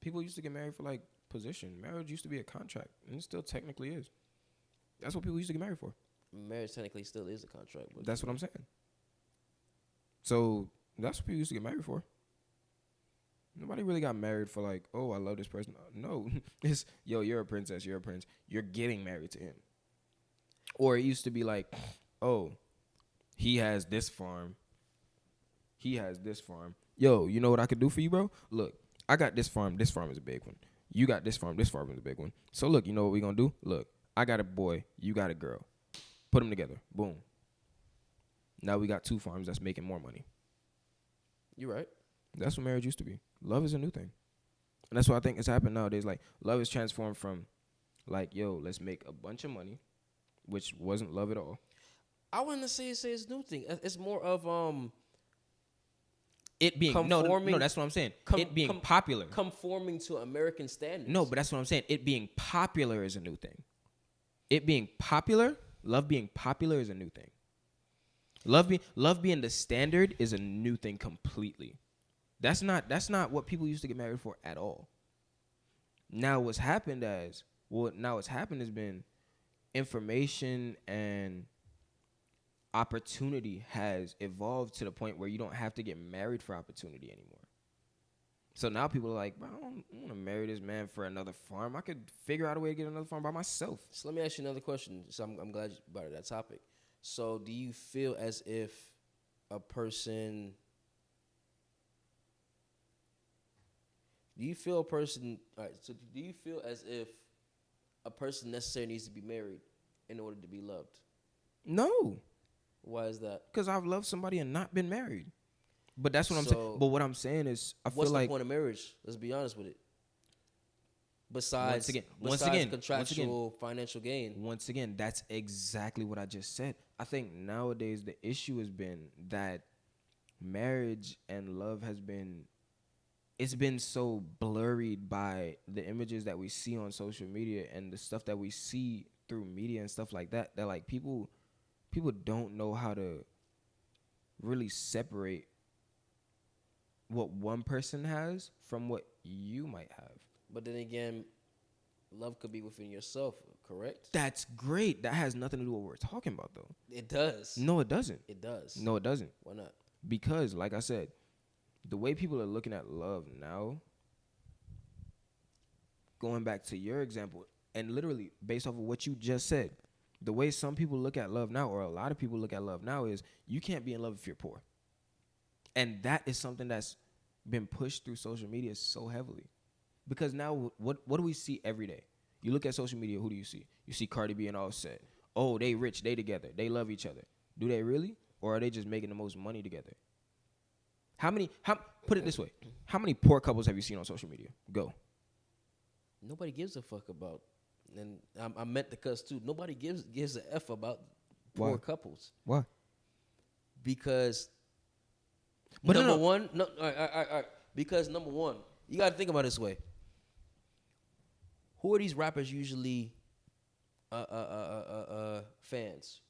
People used to get married for like position. Marriage used to be a contract, and it still technically is. That's what people used to get married for. Marriage technically still is a contract. But that's what I'm saying. So that's what people used to get married for. Nobody really got married for like, oh, I love this person. No, it's, yo, you're a princess, you're a prince. You're getting married to him. Or it used to be like, oh, he has this farm. He has this farm. Yo, you know what I could do for you, bro? Look, I got this farm. This farm is a big one. You got this farm. This farm is a big one. So look, you know what we gonna do? Look, I got a boy. You got a girl. Put them together. Boom. Now we got 2 farms that's making more money. You're right. That's what marriage used to be. Love is a new thing. And that's what I think has happened nowadays. Like, love is transformed from, like, yo, let's make a bunch of money, which wasn't love at all. I wouldn't say it's a new thing. It's more of it being no, that's what I'm saying. It being popular, conforming to American standards. No, but that's what I'm saying. It being popular is a new thing. It being popular, love being popular is a new thing. Love being the standard is a new thing completely. That's not what people used to get married for at all. Now what's happened has been information and opportunity has evolved to the point where you don't have to get married for opportunity anymore. So now people are like, bro, I don't want to marry this man for another farm. I could figure out a way to get another farm by myself. So let me ask you another question. So I'm glad you brought up that topic. So do you feel as if a person... Do you feel as if a person necessarily needs to be married in order to be loved? No. Why is that? Because I've loved somebody and not been married. But that's what I'm saying. So, But what I'm saying is, I what's feel the like point of marriage? Let's be honest with it. Besides once again, contractual financial gain. once again, that's exactly what I just said. I think nowadays the issue has been that marriage and love it's been so blurred by the images that we see on social media and the stuff that we see through media and stuff like that, that like people don't know how to really separate what one person has from what you might have. But then again, love could be within yourself, correct? That's great. That has nothing to do with what we're talking about, though. It does. No, it doesn't. It does. No, it doesn't. Why not? Because, like I said, the way people are looking at love now, going back to your example, and literally based off of what you just said, the way some people look at love now, or a lot of people look at love now, is you can't be in love if you're poor. And that is something that's been pushed through social media so heavily. Because now, what do we see every day? You look at social media, who do you see? You see Cardi B and Offset. Oh, they rich, they together, they love each other. Do they really? Or are they just making the most money together? Put it this way. How many poor couples have you seen on social media? Go. Nobody gives a fuck about, and I meant the cuss too. Nobody gives a F about poor couples. Why? Because But number one, all right. Because number one, you got to think about it this way. Who are these rappers usually fans?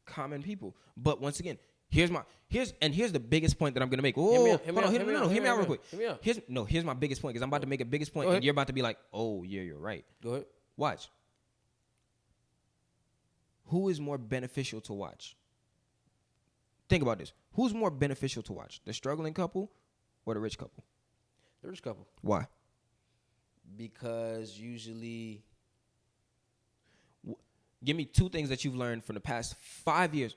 Common people. But once again, here's the biggest point that I'm gonna make. Whoa, hear me out real quick. Here's my biggest point, because I'm about to make a biggest point, and you're about to be like, oh yeah, you're right. Go ahead. Watch. Who is more beneficial to watch? Think about this. Who's more beneficial to watch? The struggling couple or the rich couple? The rich couple. Why? Because usually, give me two things that you've learned from the past 5 years,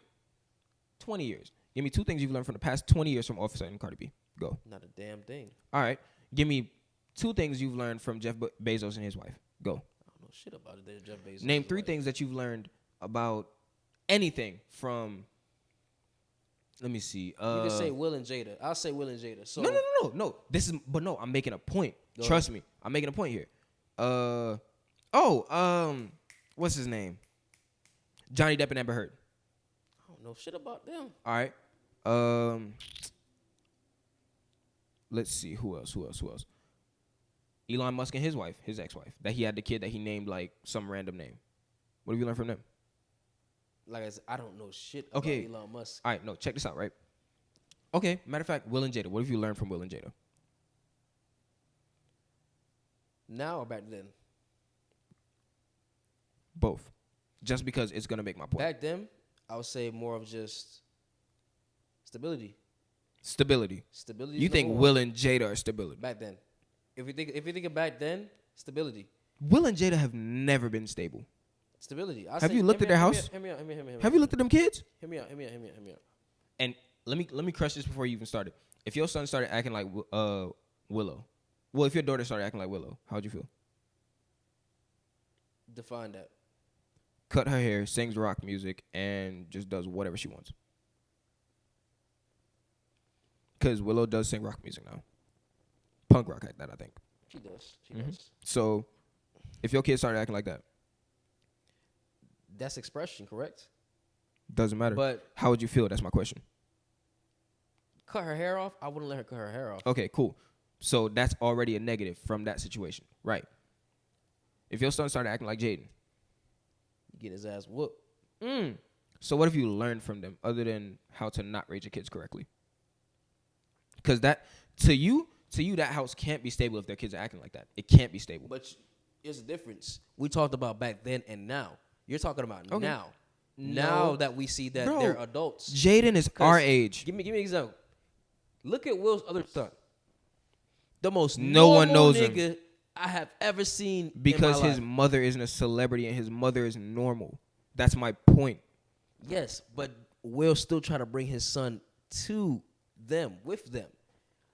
20 years. Give me two things you've learned from the past 20 years from Offset and Cardi B. Go. Not a damn thing. All right. Give me two things you've learned from Jeff Bezos and his wife. Go. I don't know shit about it. Jeff Bezos. Name three things that you've learned about anything from. Let me see. You can say Will and Jada. I'll say Will and Jada. So No. I'm making a point. Go Trust me. I'm making a point here. What's his name? Johnny Depp and Amber Heard. I don't know shit about them. All right. Let's see. Who else? Elon Musk and his wife, his ex-wife, that he had the kid that he named like some random name. What have you learned from them? Like I said, I don't know shit about Elon Musk. All right, no, check this out, right? Okay, matter of fact, Will and Jada. What have you learned from Will and Jada? Now or back then? Both. Just because it's going to make my point. Back then, I would say more of just stability. Stability. You think Will and Jada are stability? Back then. If you think of back then, stability. Will and Jada have never been stable. Stability. Have you looked at their house? Hear me out. Have you looked at them kids? Hear me out. And let me crush this before you even started. If your son started acting like Willow, well, if your daughter started acting like Willow, how'd you feel? Define that. Cut her hair, sings rock music, and just does whatever she wants. Because Willow does sing rock music now. Punk rock like that, I think. She does. So, if your kid started acting like that, that's expression, correct? Doesn't matter. But how would you feel? That's my question. Cut her hair off? I wouldn't let her cut her hair off. Okay, cool. So that's already a negative from that situation, right? If your son started acting like Jaden, you get his ass whooped. So what have you learned from them other than how to not raise your kids correctly? Because that to you, that house can't be stable if their kids are acting like that. It can't be stable. But there's a difference. We talked about back then and now. You're talking about now. Now that we see that they're adults. Jaden is our age. Give me an example. Look at Will's other son. The most no one knows nigga him I have ever seen because in my his life. mother isn't a celebrity and his mother is normal. That's my point. Yes, but Will still try to bring his son to them, with them.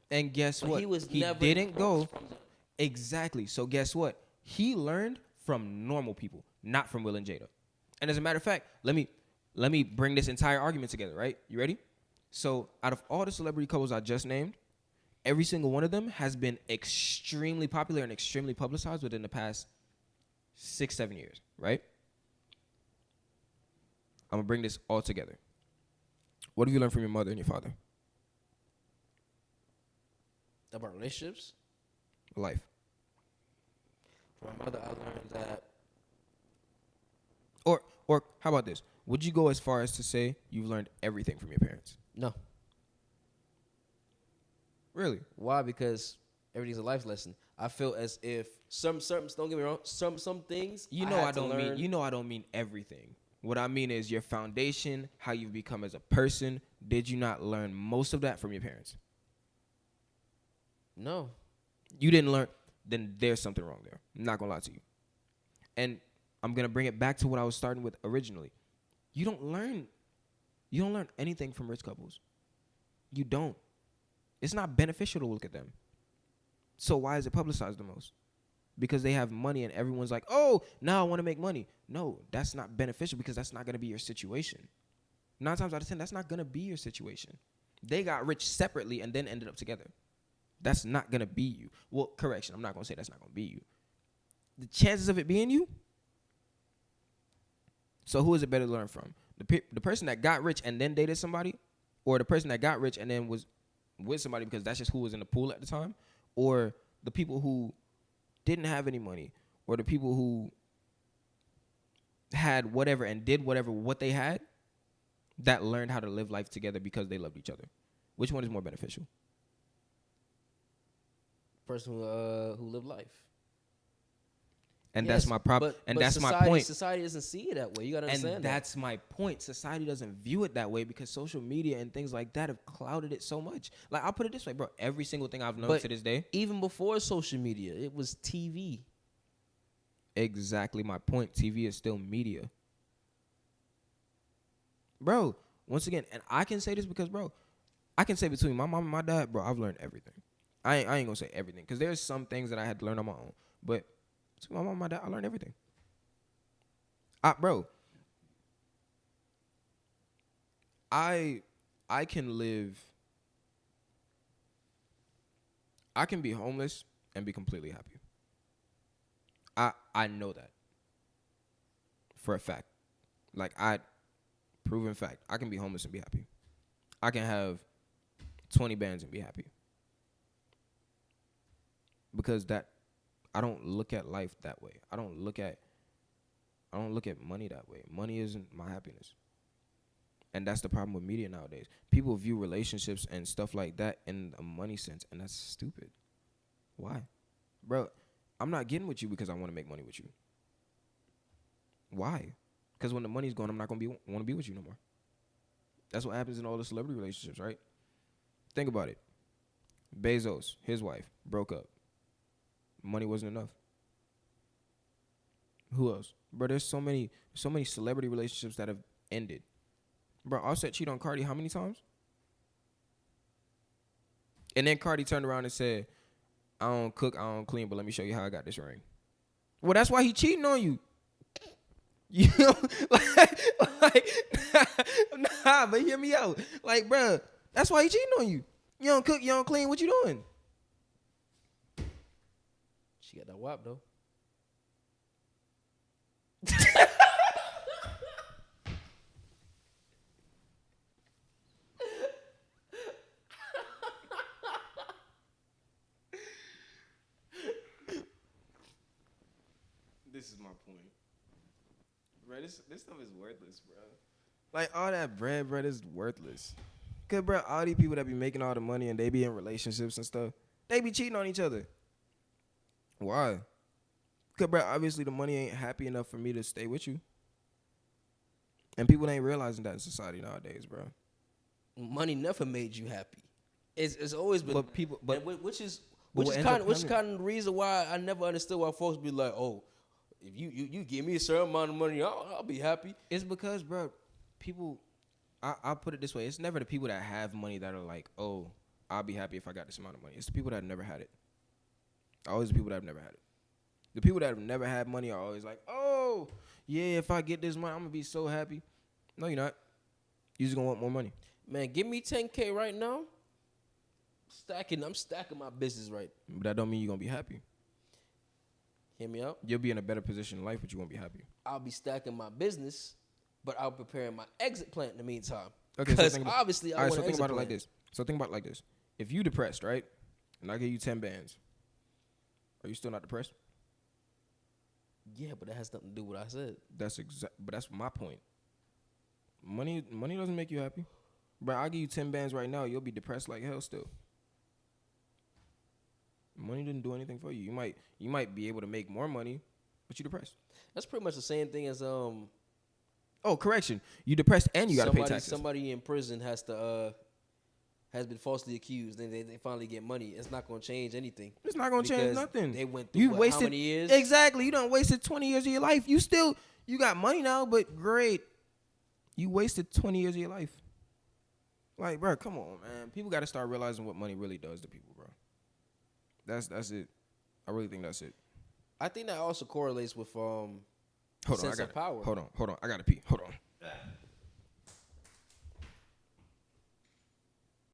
And guess what? He never didn't go. Exactly. So guess what? He learned from normal people, not from Will and Jada. And as a matter of fact, let me let me bring this entire argument together, right? You ready? So out of all the celebrity couples I just named, every single one of them has been extremely popular and extremely publicized within the past 6-7 years, right? I'm gonna bring this all together. What have you learned from your mother and your father? About relationships? Life. From my mother, I learned that. Or how about this? Would you go as far as to say you've learned everything from your parents? No. Really? Why? Because everything's a life lesson. I feel as if some don't get me wrong, some things I don't mean everything. What I mean is your foundation, how you've become as a person. Did you not learn most of that from your parents? No. You didn't learn, then there's something wrong there. I'm not gonna lie to you. And I'm gonna bring it back to what I was starting with originally. You don't learn anything from rich couples. You don't. It's not beneficial to look at them. So why is it publicized the most? Because they have money and everyone's like, oh, now I want to make money. No, that's not beneficial because that's not going to be your situation. 9 times out of 10, that's not going to be your situation. They got rich separately and then ended up together. That's not going to be you. Well, correction, I'm not going to say that's not going to be you. The chances of it being you. So who is it better to learn from? The person that got rich and then dated somebody, or the person that got rich and then was with somebody because that's just who was in the pool at the time, or the people who didn't have any money, or the people who had whatever and did whatever what they had that learned how to live life together because they loved each other. Which one is more beneficial? Person who lived life. And yes, that's my problem. And that's my point. Society doesn't see it that way. You got to understand and that's my point. Society doesn't view it that way because social media and things like that have clouded it so much. Like, I'll put it this way, bro. Every single thing I've known to this day. Even before social media, it was TV. Exactly my point. TV is still media. Bro, once again, and I can say this because, bro, I can say between my mom and my dad, bro, I've learned everything. I ain't going to say everything because there's some things that I had to learn on my own. But between my mom and my dad, I learned everything. Bro, I can be homeless and be completely happy. I know that for a fact. Like, proven fact. I can be homeless and be happy. I can have 20 bands and be happy. Because I don't look at life that way. I don't look at money that way. Money isn't my happiness. And that's the problem with media nowadays. People view relationships and stuff like that in a money sense, and that's stupid. Why? Bro, I'm not getting with you because I want to make money with you. Why? Because when the money's gone, I'm not going to want to be with you no more. That's what happens in all the celebrity relationships, right? Think about it. Bezos, his wife, broke up. Money wasn't enough. Who else? Bro, there's so many celebrity relationships that have ended. Bro, Offset cheated on Cardi how many times? And then Cardi turned around and said, I don't cook, I don't clean, but let me show you how I got this ring. Well, that's why he cheating on you. You know, nah, but hear me out. Like, bro, that's why he cheating on you. You don't cook, you don't clean, what you doing? She got that wop, though. This is my point. Bro, this stuff is worthless, bro. Like, all that bread, bro, is worthless. Cause, bro, all these people that be making all the money and they be in relationships and stuff, they be cheating on each other. Why? Cause, bro, obviously the money ain't happy enough for me to stay with you. And people ain't realizing that in society nowadays, bro. Money never made you happy. It's always been. Which is kind of the reason why I never understood why folks be like, oh, if you give me a certain amount of money, I'll be happy. It's because, bro, people. I'll put it this way: it's never the people that have money that are like, oh, I'll be happy if I got this amount of money. It's the people that have never had it. Always the people that have never had it. The people that have never had money are always like, oh, yeah, if I get this money, I'm gonna be so happy. No, you're not. You just gonna want more money. Man, give me 10K right now. I'm stacking my business right. But that don't mean you're gonna be happy. Hear me out? You'll be in a better position in life, but you won't be happy. I'll be stacking my business, but I'll prepare my exit plan in the meantime. Okay, Because obviously I want so an think exit about it like plan. this. So think about it like this. If you depressed, right? And I give you 10 bands, are you still not depressed? Yeah, but that has nothing to do with what I said. But that's my point. Money doesn't make you happy. But I'll give you 10 bands right now, you'll be depressed like hell still. Money didn't do anything for you. You might be able to make more money, but you're depressed. That's pretty much the same thing as Oh, correction. You depressed and you gotta pay taxes. Somebody in prison has been falsely accused, and they finally get money. It's not gonna change anything. It's not gonna change Because nothing. They went through how many years? Exactly. You done wasted 20 years of your life. You got money now, but great. You wasted 20 years of your life. Like, bro, come on, man. People gotta start realizing what money really does to people, bro. That's it. I really think that's it. I think that also correlates with Hold on, sense of power. Hold on. I gotta pee. Hold on.